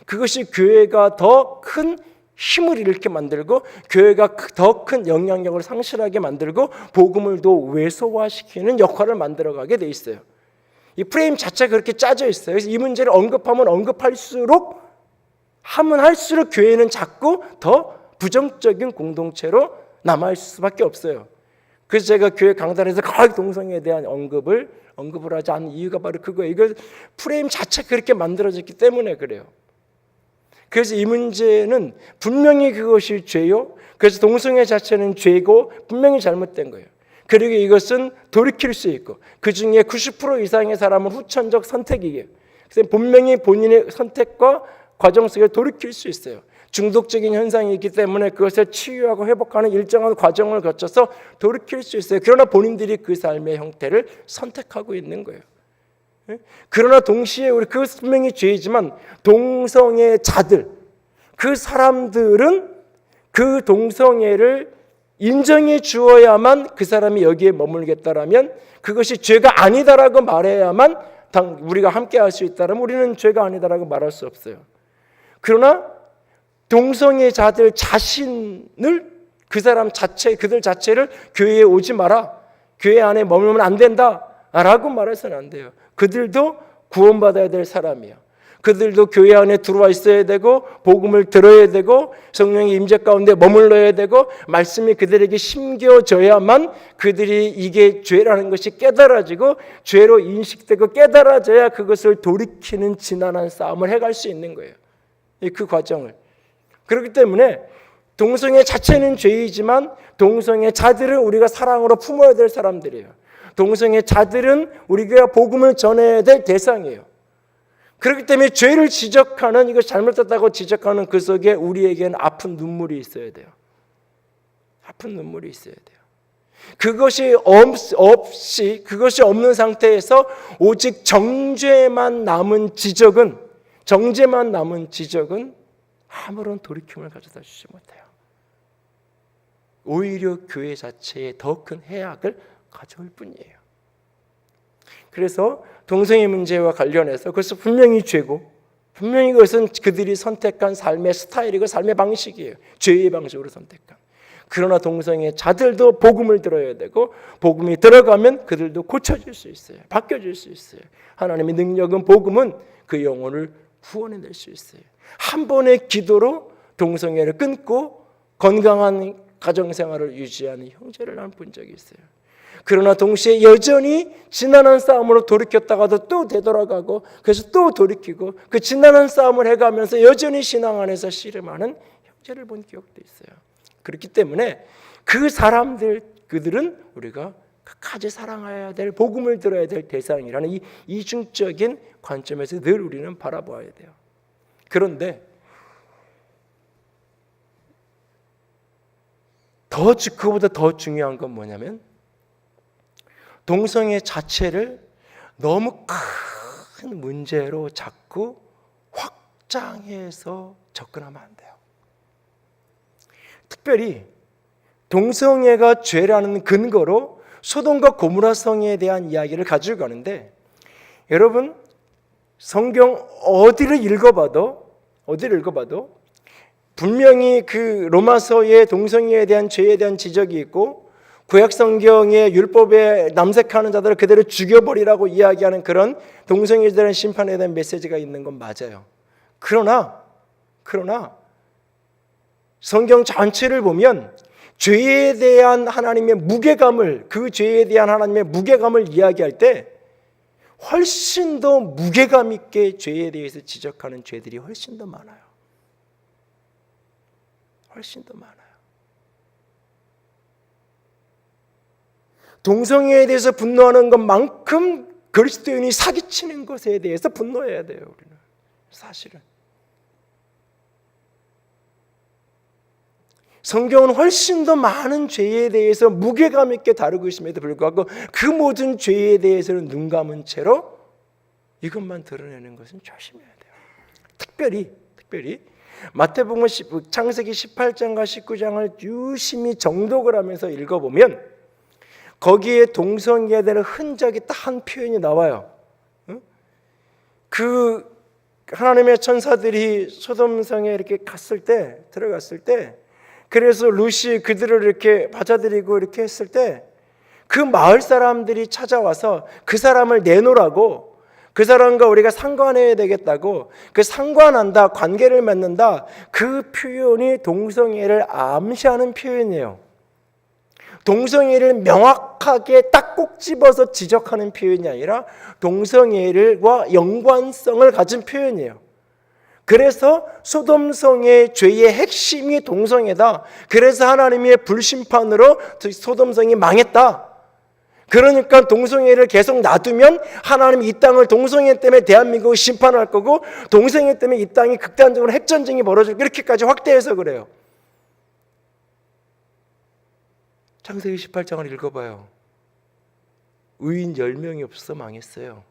그것이 교회가 더 큰 힘을 잃게 만들고 교회가 더 큰 영향력을 상실하게 만들고 복음을 더 왜소화시키는 역할을 만들어가게 돼 있어요. 이 프레임 자체가 그렇게 짜져 있어요. 그래서 이 문제를 언급하면 언급할수록 하면 할수록 교회는 자꾸 더 부정적인 공동체로 남아있을 수밖에 없어요. 그래서 제가 교회 강단에서 거의 동성애에 대한 언급을 하지 않는 이유가 바로 그거예요. 이거 프레임 자체가 그렇게 만들어졌기 때문에 그래요. 그래서 이 문제는 분명히 그것이 죄요. 그래서 동성애 자체는 죄고 분명히 잘못된 거예요. 그리고 이것은 돌이킬 수 있고 그 중에 90% 이상의 사람은 후천적 선택이에요. 그래서 분명히 본인의 선택과 과정 속에 돌이킬 수 있어요. 중독적인 현상이 있기 때문에 그것을 치유하고 회복하는 일정한 과정을 거쳐서 돌이킬 수 있어요. 그러나 본인들이 그 삶의 형태를 선택하고 있는 거예요. 그러나 동시에 우리 그 분명히 죄이지만 동성애자들 그 사람들은 그 동성애를 인정해 주어야만 그 사람이 여기에 머물겠다라면 그것이 죄가 아니다라고 말해야만 우리가 함께 할 수 있다라면 우리는 죄가 아니다라고 말할 수 없어요. 그러나 동성애자들 자신을 그 사람 자체 그들 자체를 교회에 오지 마라 교회 안에 머물면 안 된다라고 말해서는 안 돼요. 그들도 구원받아야 될 사람이에요. 그들도 교회 안에 들어와 있어야 되고 복음을 들어야 되고 성령의 임재 가운데 머물러야 되고 말씀이 그들에게 심겨져야만 그들이 이게 죄라는 것이 깨달아지고 죄로 인식되고 깨달아져야 그것을 돌이키는 지난한 싸움을 해갈 수 있는 거예요. 그 과정을. 그렇기 때문에 동성애 자체는 죄이지만 동성애자들은 우리가 사랑으로 품어야 될 사람들이에요. 동성애자들은 우리가 복음을 전해야 될 대상이에요. 그렇기 때문에 죄를 지적하는 이거 잘못됐다고 지적하는 그 속에 우리에게는 아픈 눈물이 있어야 돼요. 아픈 눈물이 있어야 돼요. 그것이 그것이 없는 상태에서 오직 정죄만 남은 지적은 아무런 돌이킴을 가져다 주지 못해요. 오히려 교회 자체에 더 큰 해악을 가져올 뿐이에요. 그래서 동성애 문제와 관련해서 그것은 분명히 죄고 분명히 그것은 그들이 선택한 삶의 스타일이고 삶의 방식이에요. 죄의 방식으로 선택한. 그러나 동성애자들도 복음을 들어야 되고 복음이 들어가면 그들도 고쳐질 수 있어요. 바뀌어질 수 있어요. 하나님의 능력은 복음은 그 영혼을 구원해낼 수 있어요. 한 번의 기도로 동성애를 끊고 건강한 가정생활을 유지하는 형제를 난 본 적이 있어요. 그러나 동시에 여전히 지난한 싸움으로 돌이켰다가도 또 되돌아가고 그래서 또 돌이키고 그 지난한 싸움을 해가면서 여전히 신앙 안에서 씨름하는 형제를 본 기억도 있어요. 그렇기 때문에 그 사람들 그들은 우리가 끝까지 사랑해야 될 복음을 들어야 될 대상이라는 이 이중적인 관점에서 늘 우리는 바라봐야 돼요. 그런데 그거보다 더 중요한 건 뭐냐면 동성애 자체를 너무 큰 문제로 자꾸 확장해서 접근하면 안 돼요. 특별히 동성애가 죄라는 근거로 소돔과 고모라 성에 대한 이야기를 가지고 가는데 여러분 성경 어디를 읽어봐도 분명히 그 로마서의 동성애에 대한 죄에 대한 지적이 있고 구약 성경의 율법에 남색하는 자들을 그대로 죽여버리라고 이야기하는 그런 동성애에 대한 심판에 대한 메시지가 있는 건 맞아요. 그러나 성경 전체를 보면 죄에 대한 하나님의 무게감을 그 죄에 대한 하나님의 무게감을 이야기할 때 훨씬 더 무게감 있게 죄에 대해서 지적하는 죄들이 훨씬 더 많아요. 훨씬 더 많아요. 동성애에 대해서 분노하는 것만큼 그리스도인이 사기치는 것에 대해서 분노해야 돼요. 우리는 사실은 성경은 훨씬 더 많은 죄에 대해서 무게감 있게 다루고 있음에도 불구하고 그 모든 죄에 대해서는 눈 감은 채로 이것만 드러내는 것은 조심해야 돼요. 특별히 마태복음 창세기 18장과 19장을 유심히 정독을 하면서 읽어보면 거기에 동성애에 대한 흔적이 딱 한 표현이 나와요. 그 하나님의 천사들이 소돔성에 이렇게 들어갔을 때, 그래서 룻이 그들을 이렇게 받아들이고 이렇게 했을 때, 그 마을 사람들이 찾아와서 그 사람을 내놓으라고, 그 사람과 우리가 상관해야 되겠다고, 그 상관한다, 관계를 맺는다, 그 표현이 동성애를 암시하는 표현이에요. 동성애를 명확하게 딱 꼭 집어서 지적하는 표현이 아니라 동성애와 연관성을 가진 표현이에요. 그래서 소돔성의 죄의 핵심이 동성애다. 그래서 하나님의 불심판으로 소돔성이 망했다. 그러니까 동성애를 계속 놔두면 하나님이 이 땅을 동성애 때문에 대한민국을 심판할 거고, 동성애 때문에 이 땅이 극단적으로 핵전쟁이 벌어질 거고, 이렇게까지 확대해서 그래요. 창세기 18장을 읽어봐요. 의인 10명이 없어서 망했어요.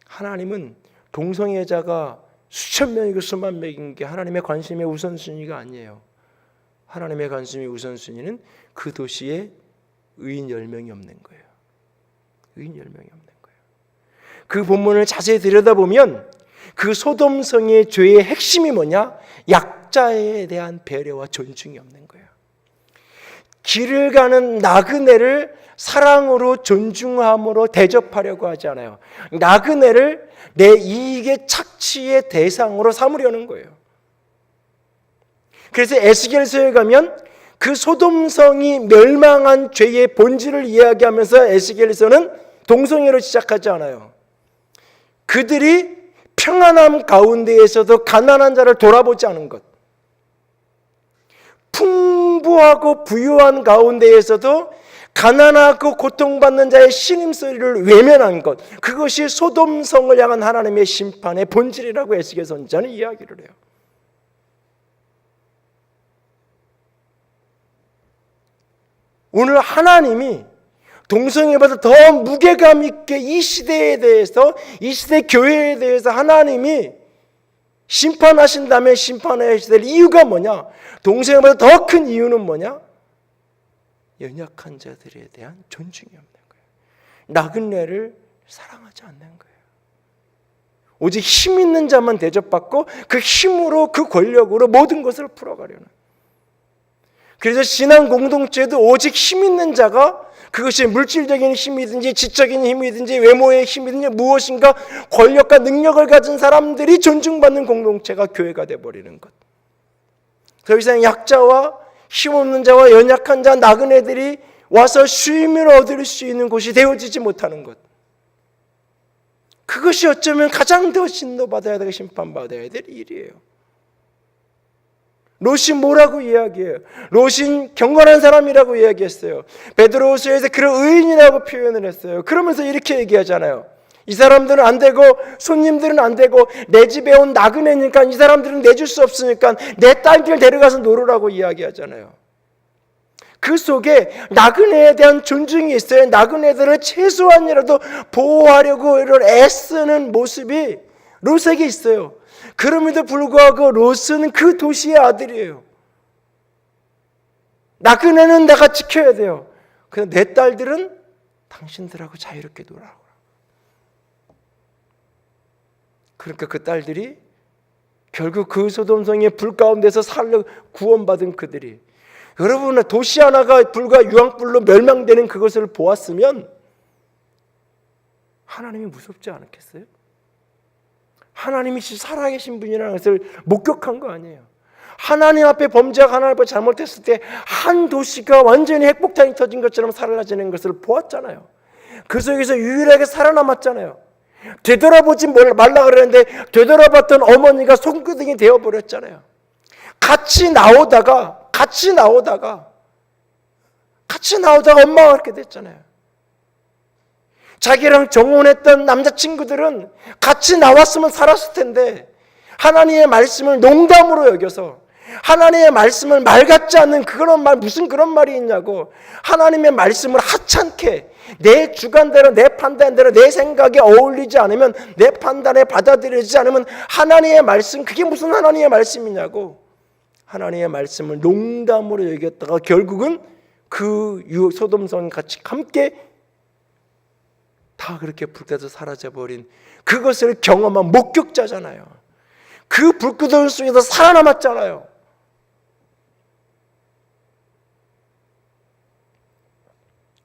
하나님은 동성애자가 수천 명이고 수만 명인 게 하나님의 관심의 우선순위가 아니에요. 하나님의 관심의 우선순위는 그 도시에 의인 10명이 없는 거예요. 의인 10명이 없는 거예요. 그 본문을 자세히 들여다보면 그 소돔성의 죄의 핵심이 뭐냐? 약자에 대한 배려와 존중이 없는 거예요. 길을 가는 나그네를 사랑으로 존중함으로 대접하려고 하지 않아요. 나그네를 내 이익의 착취의 대상으로 삼으려는 거예요. 그래서 에스겔서에 가면 그 소돔성이 멸망한 죄의 본질을 이야기하면서 에스겔서는 동성애로 시작하지 않아요. 그들이 평안함 가운데에서도 가난한 자를 돌아보지 않은 것, 풍부하고 부유한 가운데에서도 가난하고 고통받는 자의 신음소리를 외면한 것, 그것이 소돔성을 향한 하나님의 심판의 본질이라고 에스겔 선지자는 이야기를 해요. 오늘 하나님이 동성애보다 더 무게감 있게 이 시대에 대해서, 이 시대 교회에 대해서 하나님이 심판하신다면 심판해야 될 이유가 뭐냐? 동성애보다 더 큰 이유는 뭐냐? 연약한 자들에 대한 존중이 없는 거예요. 나그네를 사랑하지 않는 거예요. 오직 힘 있는 자만 대접받고 그 힘으로, 그 권력으로 모든 것을 풀어가려는. 그래서 신앙 공동체도 오직 힘 있는 자가, 그것이 물질적인 힘이든지 지적인 힘이든지 외모의 힘이든지 무엇인가 권력과 능력을 가진 사람들이 존중받는 공동체가 교회가 되어버리는 것. 더 이상 약자와 힘없는 자와 연약한 자, 나그네들이 와서 쉼을 얻을 수 있는 곳이 되어지지 못하는 것. 그것이 어쩌면 가장 더 진노받아야 되고 심판받아야 될 일이에요. 롯이 뭐라고 이야기해요? 롯은 경건한 사람이라고 이야기했어요. 베드로후서에서 그를 의인이라고 표현을 했어요. 그러면서 이렇게 얘기하잖아요. 이 사람들은 안 되고 손님들은 안 되고 내 집에 온 나그네니까 이 사람들은 내줄 수 없으니까 내 딸들 데려가서 놀으라고 이야기하잖아요. 그 속에 나그네에 대한 존중이 있어요. 나그네들을 최소한이라도 보호하려고 이런 애쓰는 모습이 롯에게 있어요. 그럼에도 불구하고 롯은 그 도시의 아들이에요. 나그네는 내가 지켜야 돼요. 그런데 내 딸들은 당신들하고 자유롭게 놀아라. 그러니까 그 딸들이 결국 그 소돔성의 불 가운데서 살려 구원받은 그들이, 여러분 도시 하나가 불과 유황불로 멸망되는 그것을 보았으면 하나님이 무섭지 않았겠어요? 하나님이 살아계신 분이라는 것을 목격한 거 아니에요. 하나님 앞에 범죄하고 하나님 앞에 잘못했을 때 한 도시가 완전히 핵폭탄이 터진 것처럼 사라지는 것을 보았잖아요. 그 속에서 유일하게 살아남았잖아요. 되돌아보지 말라 그랬는데 되돌아봤던 어머니가 손구등이 되어버렸잖아요. 같이 나오다가 엄마가 그렇게 됐잖아요. 자기랑 정혼했던 남자친구들은 같이 나왔으면 살았을 텐데 하나님의 말씀을 농담으로 여겨서 하나님의 말씀을 말 같지 않는 그런 말, 무슨 그런 말이 있냐고. 하나님의 말씀을 하찮게 내 주관대로, 내 판단대로, 내 생각에 어울리지 않으면, 내 판단에 받아들이지 않으면 하나님의 말씀, 그게 무슨 하나님의 말씀이냐고. 하나님의 말씀을 농담으로 여겼다가 결국은 그 소돔성 같이 함께 다 그렇게 불타서 사라져버린, 그것을 경험한 목격자잖아요. 그 불구덩이 속에서 살아남았잖아요.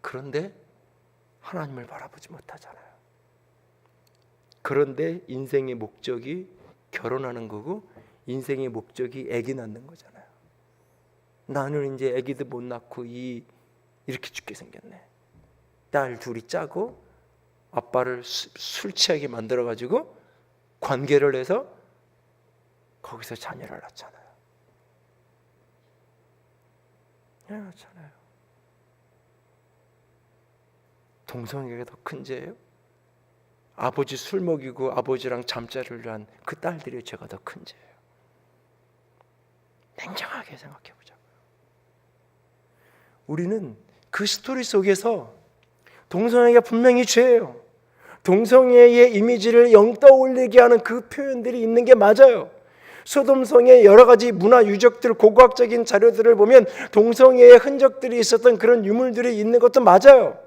그런데 하나님을 바라보지 못하잖아요. 그런데 인생의 목적이 결혼하는 거고, 인생의 목적이 아기 낳는 거잖아요. 나는 이제 아기도 못 낳고 이렇게 죽게 생겼네. 딸 둘이 짜고 아빠를 술 취하게 만들어가지고 관계를 해서 거기서 자녀를 낳잖아요. 낳잖아요. 동성애가 더 큰 죄예요? 아버지 술 먹이고 아버지랑 잠자리를 한 그 딸들의 죄가 더 큰 죄예요. 냉정하게 생각해 보자고요. 우리는 그 스토리 속에서 동성애가 분명히 죄예요. 동성애의 이미지를 영 떠올리게 하는 그 표현들이 있는 게 맞아요. 소돔성의 여러 가지 문화 유적들, 고고학적인 자료들을 보면 동성애의 흔적들이 있었던 그런 유물들이 있는 것도 맞아요.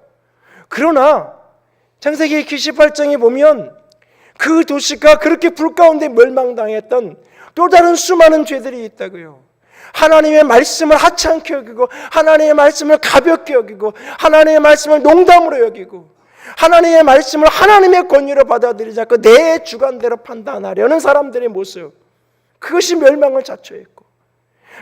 그러나 창세기 98장에 보면 그 도시가 그렇게 불 가운데 멸망당했던 또 다른 수많은 죄들이 있다고요. 하나님의 말씀을 하찮게 여기고, 하나님의 말씀을 가볍게 여기고, 하나님의 말씀을 농담으로 여기고, 하나님의 말씀을 하나님의 권위로 받아들이지 않고 내 주관대로 판단하려는 사람들의 모습, 그것이 멸망을 자초했고,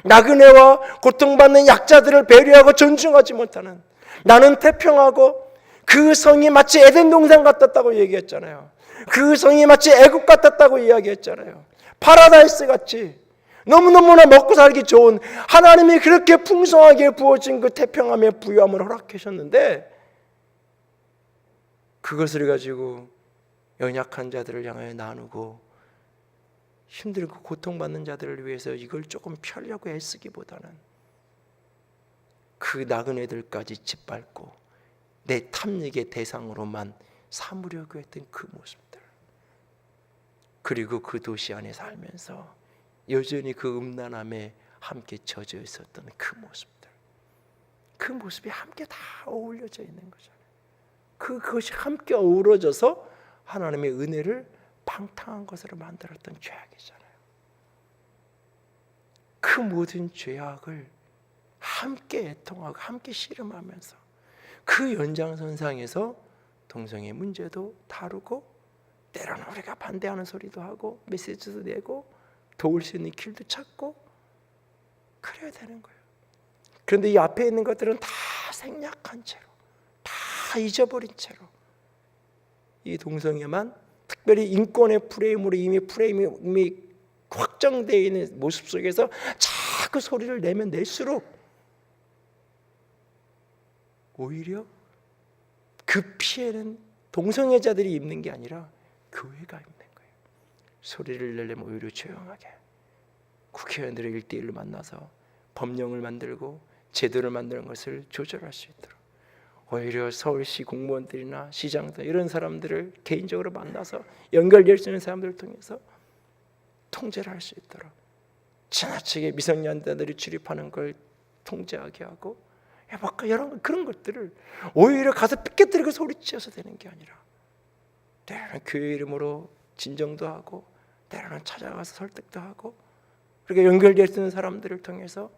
나그네와 고통받는 약자들을 배려하고 존중하지 못하는, 나는 태평하고 그 성이 마치 에덴 동산 같았다고 얘기했잖아요. 그 성이 마치 애국 같았다고 이야기했잖아요. 파라다이스 같이 너무너무나 먹고 살기 좋은, 하나님이 그렇게 풍성하게 부어진 그 태평함의 부유함을 허락하셨는데, 그것을 가지고 연약한 자들을 향하여 나누고 힘들고 고통받는 자들을 위해서 이걸 조금 펴려고 애쓰기보다는 그 나그네들까지 짓밟고 내 탐닉의 대상으로만 삼으려고 했던 그 모습들, 그리고 그 도시 안에 살면서 여전히 그 음란함에 함께 젖어 있었던 그 모습들, 그 모습이 함께 다 어울려져 있는 거잖아요. 그것이 함께 어우러져서 하나님의 은혜를 방탕한 것으로 만들었던 죄악이잖아요. 그 모든 죄악을 함께 애통하고 함께 씨름하면서 그 연장선상에서 동성애 문제도 다루고, 때로는 우리가 반대하는 소리도 하고 메시지도 내고 도울 수 있는 길도 찾고 그래야 되는 거예요. 그런데 이 앞에 있는 것들은 다 생략한 채로, 다 잊어버린 채로, 이 동성애만 특별히 인권의 프레임으로 이미 확정되어 있는 모습 속에서 자꾸 소리를 내면 낼수록 오히려 그 피해는 동성애자들이 입는 게 아니라 교회가 입는 거예요. 소리를 내려면 오히려 조용하게 국회의원들을 1대1로 만나서 법령을 만들고 제도를 만드는 것을 조절할 수 있도록, 오히려 서울시 공무원들이나 시장들 이런 사람들을 개인적으로 만나서 연결될 수 있는 사람들을 통해서 통제를 할 수 있도록, 지나치게 미성년자들이 출입하는 걸 통제하게 하고, 여러 그런 것들을 오히려 가서 삐끗들이고 소리치어서 되는 게 아니라 때로는 교회 이름으로 진정도 하고, 때로는 찾아가서 설득도 하고, 그렇게 연결될 수 있는 사람들을 통해서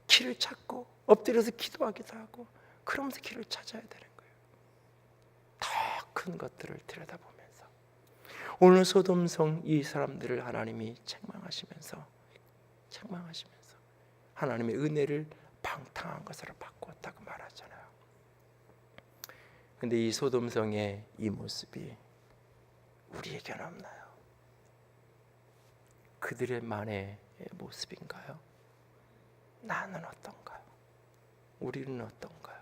길을 찾고 엎드려서 기도하기도 하고, 그러면서 길을 찾아야 되는 거예요. 더 큰 것들을 들여다보면서 오늘 소돔성 이 사람들을 하나님이 책망하시면서 하나님의 은혜를 방탕한 것으로 바꾸었다고 말하잖아요. 그런데 이 소돔성의 이 모습이 우리에게는 없나요? 그들의 만의 모습인가요? 나는 어떤가요? 우리는 어떤가요?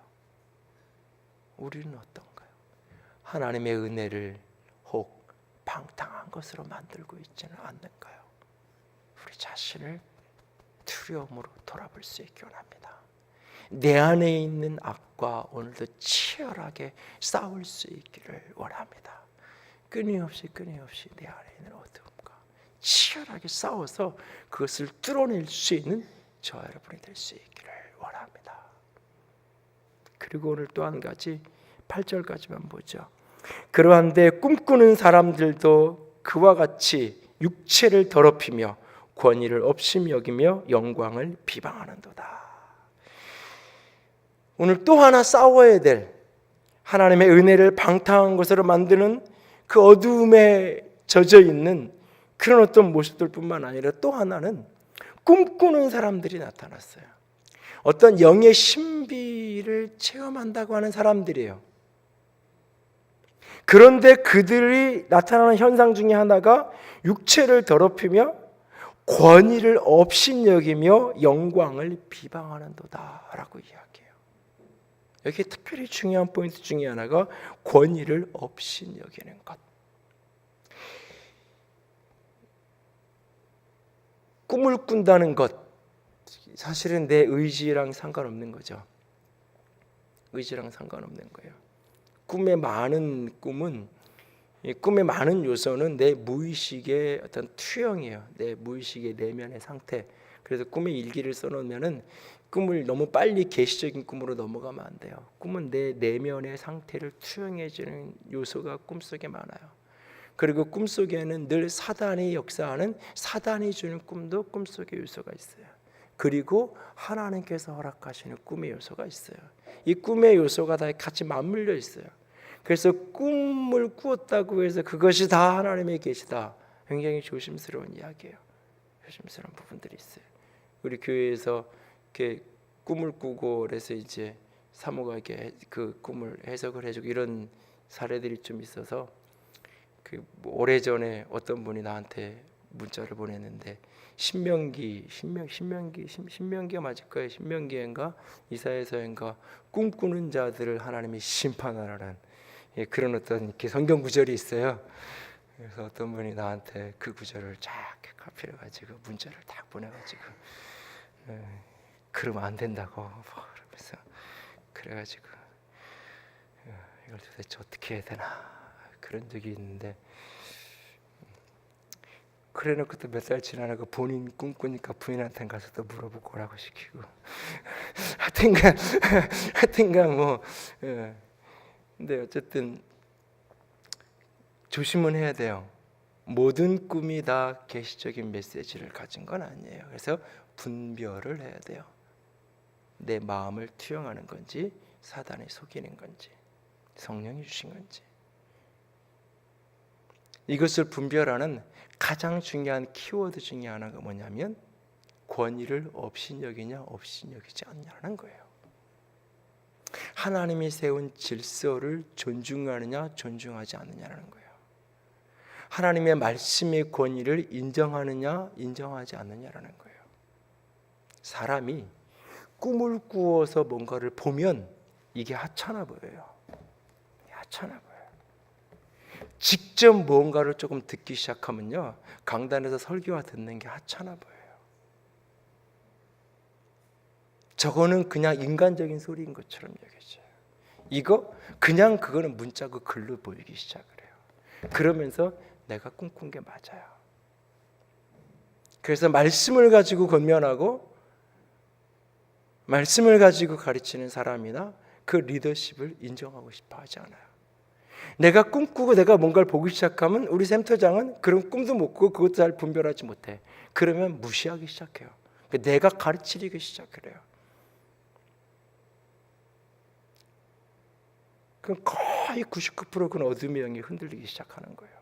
하나님의 은혜를 혹 방탕한 것으로 만들고 있지는 않는가요? 우리 자신을 두려움으로 돌아볼 수 있기 원합니다. 내 안에 있는 악과 오늘도 치열하게 싸울 수 있기를 원합니다. 끊임없이 내 안에 있는 어둠과 치열하게 싸워서 그것을 뚫어낼 수 있는 저와 여러분이 될 수 있기를 원합니다. 그리고 오늘 또 한 가지 8절까지만 보죠. 그러한데 꿈꾸는 사람들도 그와 같이 육체를 더럽히며 권위를 없임 여기며 영광을 비방하는도다. 오늘 또 하나 싸워야 될, 하나님의 은혜를 방탕한 것으로 만드는 그 어두움에 젖어 있는 그런 어떤 모습들뿐만 아니라 또 하나는 꿈꾸는 사람들이 나타났어요. 어떤 영의 신비를 체험한다고 하는 사람들이에요. 그런데 그들이 나타나는 현상 중에 하나가 육체를 더럽히며 권위를 업신여기며 영광을 비방하는도다라고 이야기해요. 여기 특별히 중요한 포인트 중에 하나가 권위를 업신여기는 것. 꿈을 꾼다는 것, 사실은 내 의지랑 상관없는 거죠. 의지랑 상관없는 거예요. 꿈의 많은 요소는 내 무의식의 어떤 투영이에요. 내 무의식의 내면의 상태. 그래서 꿈의 일기를 써놓으면은 꿈을 너무 빨리 계시적인 꿈으로 넘어가면 안 돼요. 꿈은 내 내면의 상태를 투영해주는 요소가 꿈속에 많아요. 그리고 꿈속에는 늘 사단이 역사하는, 사단이 주는 꿈도 꿈속의 요소가 있어요. 그리고 하나님께서 허락하시는 꿈의 요소가 있어요. 이 꿈의 요소가 다 같이 맞물려 있어요. 그래서 꿈을 꾸었다고 해서 그것이 다 하나님의 계시다, 굉장히 조심스러운 이야기예요. 조심스러운 부분들이 있어요. 우리 교회에서 이렇게 꿈을 꾸고 그래서 이제 사모가 이렇게 그 꿈을 해석을 해주고 이런 사례들이 좀 있어서, 그 오래전에 어떤 분이 나한테 문자를 보냈는데 신명기가 맞을 거예요. 신명기인가 이사야서인가 꿈꾸는 자들을 하나님이 심판하라는 그런 어떤 이렇게 성경 구절이 있어요. 그래서 어떤 분이 나한테 그 구절을 쫙 카피를 가지고 문자를 딱 보내가지고 그러면 안 된다고 그러면서, 그래가지고 이걸 도대체 어떻게 해야 되나 그런 적이 있는데, 그래놓고 또 몇 살 지나고 본인 꿈꾸니까 부인한테 가서 또 물어보고 오라고 시키고 하여튼간 뭐 근데 어쨌든 조심은 해야 돼요. 모든 꿈이 다 계시적인 메시지를 가진 건 아니에요. 그래서 분별을 해야 돼요. 내 마음을 투영하는 건지 사단이 속이는 건지 성령이 주신 건지. 이것을 분별하는 가장 중요한 키워드 중에 하나가 뭐냐면 권위를 업신여기냐 업신여기지 않냐는 거예요. 하나님이 세운 질서를 존중하느냐 존중하지 않느냐는 거예요. 하나님의 말씀의 권위를 인정하느냐 인정하지 않느냐라는 거예요. 사람이 꿈을 꾸어서 뭔가를 보면 이게 하찮아 보여요. 하찮아 보여요. 직접 뭔가를 조금 듣기 시작하면요, 강단에서 설교와 듣는 게 하찮아 보여요. 저거는 그냥 인간적인 소리인 것처럼 여겨져요. 그냥 그거는 문자고 글로 보이기 시작을 해요. 그러면서 내가 꿈꾼 게 맞아요. 그래서 말씀을 가지고 권면하고 말씀을 가지고 가르치는 사람이나 그 리더십을 인정하고 싶어 하지 않아요. 내가 꿈꾸고 내가 뭔가를 보기 시작하면 우리 센터장은 그런 꿈도 못 꾸고 그것도 잘 분별하지 못해. 그러면 무시하기 시작해요. 내가 가르치기 시작을 해요. 그럼 거의 99% 그런 어둠의 영이 흔들리기 시작하는 거예요.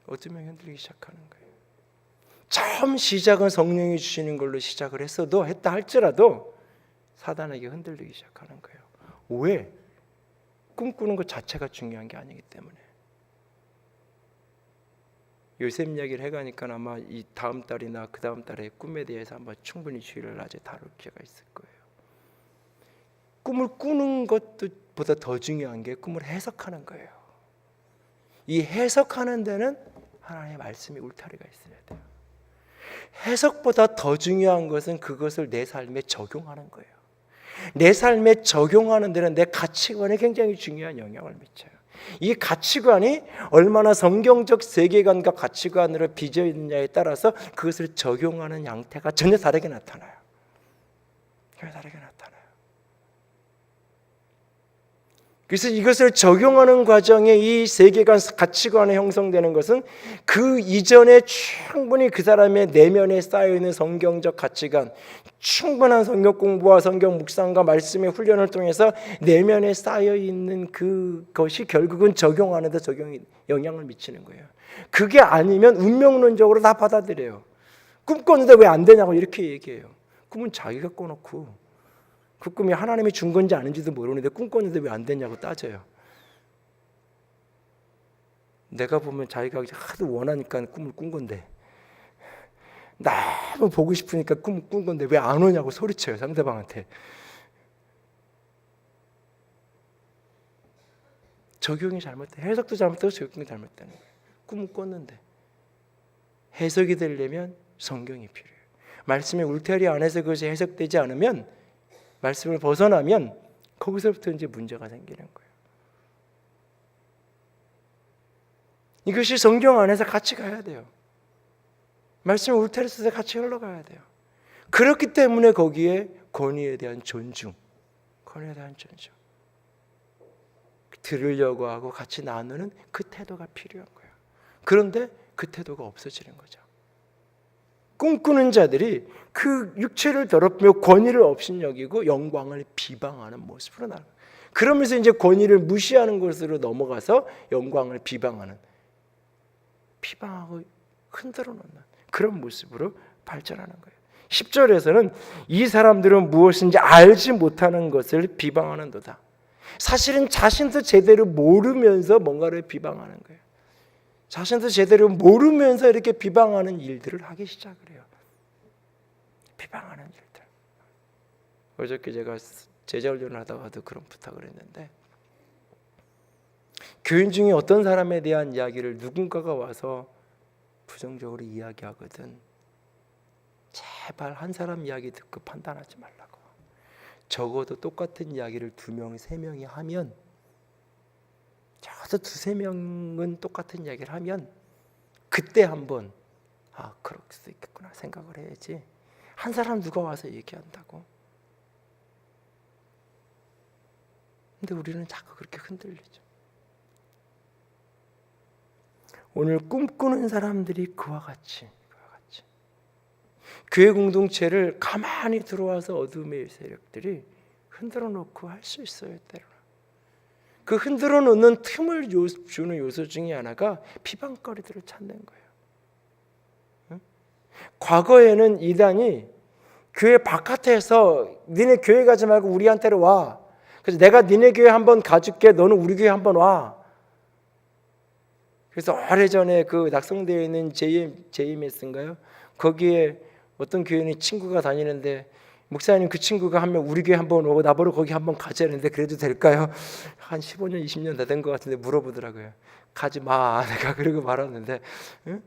어둠의 영이 흔들리기 시작하는 거예요. 처음 시작은 성령이 주시는 걸로 시작을 했다 할지라도 사단에게 흔들리기 시작하는 거예요. 왜? 꿈꾸는 것 자체가 중요한 게 아니기 때문에. 요셉 이야기를 해가니까 아마 이 다음 달이나 그 다음 달에 꿈에 대해서 한번 충분히 주일을 낮에 다룰 기회가 있을 거예요. 꿈을 꾸는 것보다 더 중요한 게 꿈을 해석하는 거예요. 이 해석하는 데는 하나님의 말씀이 울타리가 있어야 돼요. 해석보다 더 중요한 것은 그것을 내 삶에 적용하는 거예요. 내 삶에 적용하는 데는 내 가치관에 굉장히 중요한 영향을 미쳐요. 이 가치관이 얼마나 성경적 세계관과 가치관으로 빚어 있느냐에 따라서 그것을 적용하는 양태가 전혀 다르게 나타나요. 다르게 나타나요. 그래서 이것을 적용하는 과정에 이 세계관, 가치관이 형성되는 것은 그 이전에 충분히 그 사람의 내면에 쌓여있는 성경적 가치관, 충분한 성경 공부와 성경 묵상과 말씀의 훈련을 통해서 내면에 쌓여있는 그것이 결국은 적용하는 데 영향을 미치는 거예요. 그게 아니면 운명론적으로 다 받아들여요. 꿈꿨는데 왜 안 되냐고 이렇게 얘기해요. 꿈은 자기가 꿔놓고 그 꿈이 하나님이 준 건지 아닌지도 모르는데 꿈꿨는데 왜 안 되냐고 따져요. 내가 보면 자기가 하도 원하니까 꿈을 꾼 건데, 너무 보고 싶으니까 꿈을 꾼 건데 왜 안 오냐고 소리쳐요, 상대방한테. 적용이 잘못돼. 해석도 잘못되고 적용이 잘못되는 거예요. 꿈을 꿨는데 해석이 되려면 성경이 필요해요. 말씀의 울타리 안에서 그것이 해석되지 않으면, 말씀을 벗어나면 거기서부터 이제 문제가 생기는 거예요. 이것이 성경 안에서 같이 가야 돼요. 말씀의 울타리 속에서 같이 흘러가야 돼요. 그렇기 때문에 거기에 권위에 대한 존중, 들으려고 하고 같이 나누는 그 태도가 필요한 거예요. 그런데 그 태도가 없어지는 거죠. 꿈꾸는 자들이 그 육체를 더럽히며 권위를 업신여기고 영광을 비방하는 모습으로 나아가요. 그러면서 이제 권위를 무시하는 것으로 넘어가서 영광을 비방하고 흔들어 놓는 그런 모습으로 발전하는 거예요. 10절에서는 이 사람들은 무엇인지 알지 못하는 것을 비방하는도다. 사실은 자신도 제대로 모르면서 뭔가를 비방하는 거예요. 자신도 제대로 모르면서 이렇게 비방하는 일들을 하기 시작을 해요. 비방하는 일들. 어저께 제가 제자훈련을 하다가도 그런 부탁을 했는데, 교인 중에 어떤 사람에 대한 이야기를 누군가가 와서 부정적으로 이야기하거든, 제발 한 사람 이야기 듣고 판단하지 말라고. 적어도 똑같은 이야기를 2명, 3명이 하면, 적어도 2-3명은 똑같은 이야기를 하면 그때 한번 그럴 수도 있겠구나 생각을 해야지, 한 사람 누가 와서 얘기한다고. 근데 우리는 자꾸 그렇게 흔들리죠. 오늘 꿈꾸는 사람들이 그와 같이 교회 공동체를 가만히 들어와서 어둠의 세력들이 흔들어 놓고 할 수 있어요. 때로는 그 흔들어 놓는 틈을 주는 요소 중에 하나가 비방거리들을 찾는 거예요. 응? 과거에는 이단이 교회 바깥에서 니네 교회 가지 말고 우리한테로 와. 그래서 내가 니네 교회 한번 가줄게. 너는 우리 교회 한번 와. 그래서 오래전에 그 낙성대에 있는 JMS인가요? 거기에 어떤 교인이 친구가 다니는데, 목사님 그 친구가 한 명 우리 교회 한번 오고 나보러 거기 한번 가자 했는데 그래도 될까요? 한 15년 20년 다 된 것 같은데 물어보더라고요. 가지 마. 내가 그러고 말았는데, 응?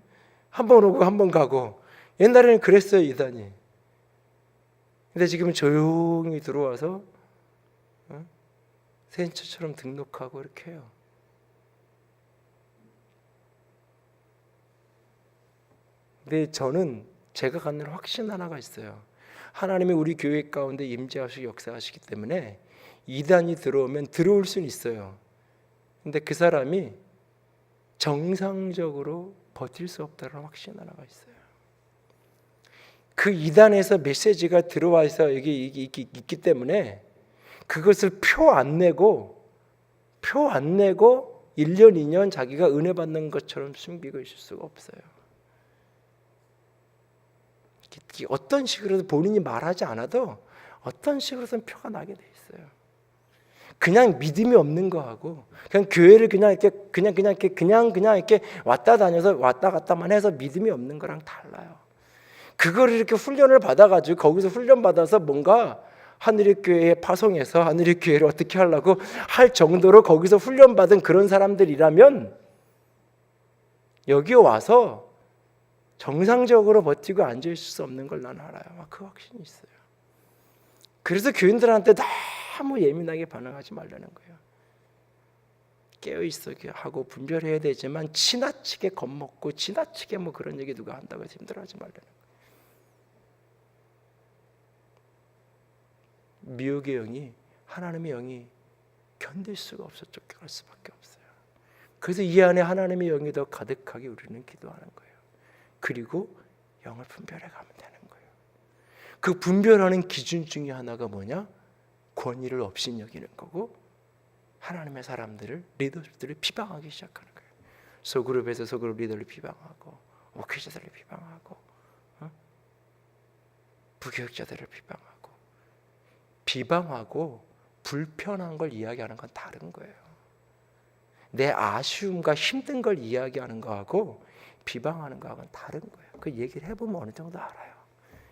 한번 오고 한번 가고. 옛날에는 그랬어요, 이단이. 근데 지금은 조용히 들어와서 세인처처럼 등록하고 이렇게 해요. 근데 저는 제가 갖는 확신 하나가 있어요. 하나님이 우리 교회 가운데 임재하시고 역사하시기 때문에 이단이 들어오면 들어올 수는 있어요. 근데 그 사람이 정상적으로 버틸 수 없다는 확신 하나가 있어요. 그 이단에서 메시지가 들어와서 여기 있기 때문에 그것을 표 안 내고 1년 2년 자기가 은혜 받는 것처럼 숨기고 있을 수가 없어요. 어떤 식으로든 본인이 말하지 않아도 어떤 식으로든 표가 나게 돼 있어요. 그냥 믿음이 없는 거하고 그냥 교회를 그냥 이렇게 왔다 다녀서 왔다 갔다만 해서 믿음이 없는 거랑 달라요. 그걸 이렇게 훈련을 받아가지고 거기서 훈련 받아서 뭔가 하늘의 교회에 파송해서 하늘의 교회를 어떻게 하려고 할 정도로 거기서 훈련 받은 그런 사람들이라면 여기 와서 정상적으로 버티고 앉아 있을 수 없는 걸 나는 알아요. 그 확신이 있어요. 그래서 교인들한테 너무 예민하게 반응하지 말라는 거예요. 깨어 있어 하고 분별해야 되지만 지나치게 겁먹고 지나치게 뭐 그런 얘기 누가 한다고 해서 힘들어하지 말라는 거예요. 미혹의 영이, 하나님의 영이 견딜 수가 없어 쫓겨갈 수밖에 없어요. 그래서 이 안에 하나님의 영이 더 가득하게 우리는 기도하는 거예요. 그리고 영을 분별해 가면 되는 거예요. 그 분별하는 기준 중에 하나가 뭐냐? 권위를 업신여기는 거고 하나님의 사람들을, 리더들을 비방하기 시작하는 거예요. 소그룹에서 소그룹 리더를 비방하고 목회자들을 비방하고 부교육자들을 비방하고 불편한 걸 이야기하는 건 다른 거예요. 내 아쉬움과 힘든 걸 이야기하는 거하고 비방하는 거하고는 다른 거예요. 그 얘기를 해보면 어느 정도 알아요.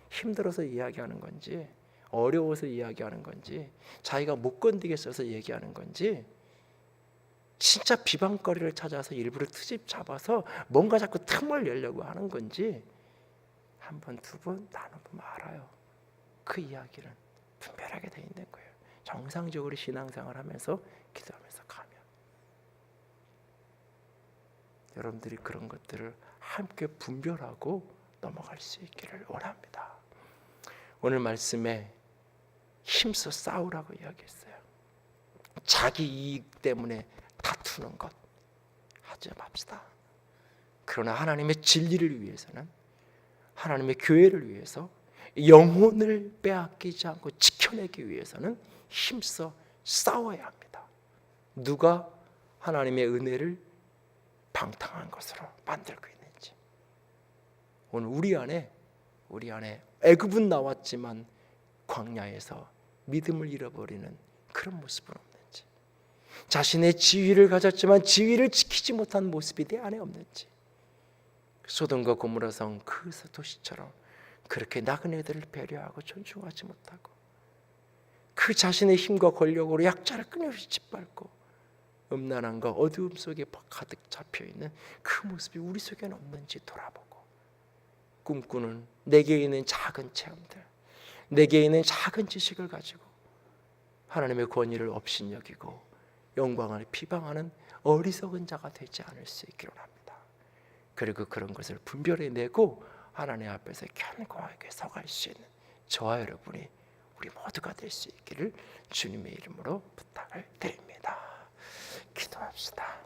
힘들어서 이야기하는 건지 어려워서 이야기하는 건지 자기가 못 건드겠어서 얘기하는 건지 진짜 비방거리를 찾아서 일부러 트집 잡아서 뭔가 자꾸 틈을 열려고 하는 건지 한 번, 두 번 나눠보면 알아요. 그 이야기는 분별하게 돼 있는 거예요. 정상적으로 신앙생활 하면서 기도하면서 가면 여러분들이 그런 것들을 함께 분별하고 넘어갈 수 있기를 원합니다. 오늘 말씀에 힘써 싸우라고 이야기했어요. 자기 이익 때문에 다투는 것 하지 맙시다. 그러나 하나님의 진리를 위해서는, 하나님의 교회를 위해서, 영혼을 빼앗기지 않고 지켜내기 위해서는 힘써 싸워야 합니다. 누가 하나님의 은혜를 방탕한 것으로 만들고 있는지, 오늘 우리 안에 애굽은 나왔지만 광야에서 믿음을 잃어버리는 그런 모습은 없는지, 자신의 지위를 가졌지만 지위를 지키지 못한 모습이 내 안에 없는지, 소돔과 고모라 성 그 도시처럼 그렇게 나그네들을 배려하고 존중하지 못하고 그 자신의 힘과 권력으로 약자를 끊임없이 짓밟고 음란함과 어두움 속에 가득 잡혀있는 그 모습이 우리 속에는 없는지 돌아보고, 꿈꾸는 내게 있는 작은 체험들, 내게 있는 작은 지식을 가지고 하나님의 권위를 업신여기고 영광을 비방하는 어리석은 자가 되지 않을 수 있기를 합니다. 그리고 그런 것을 분별해내고 하나님 앞에서 견고하게 서갈 수 있는 저와 여러분이, 우리 모두가 될 수 있기를 주님의 이름으로 부탁을 드립니다. 기도합시다.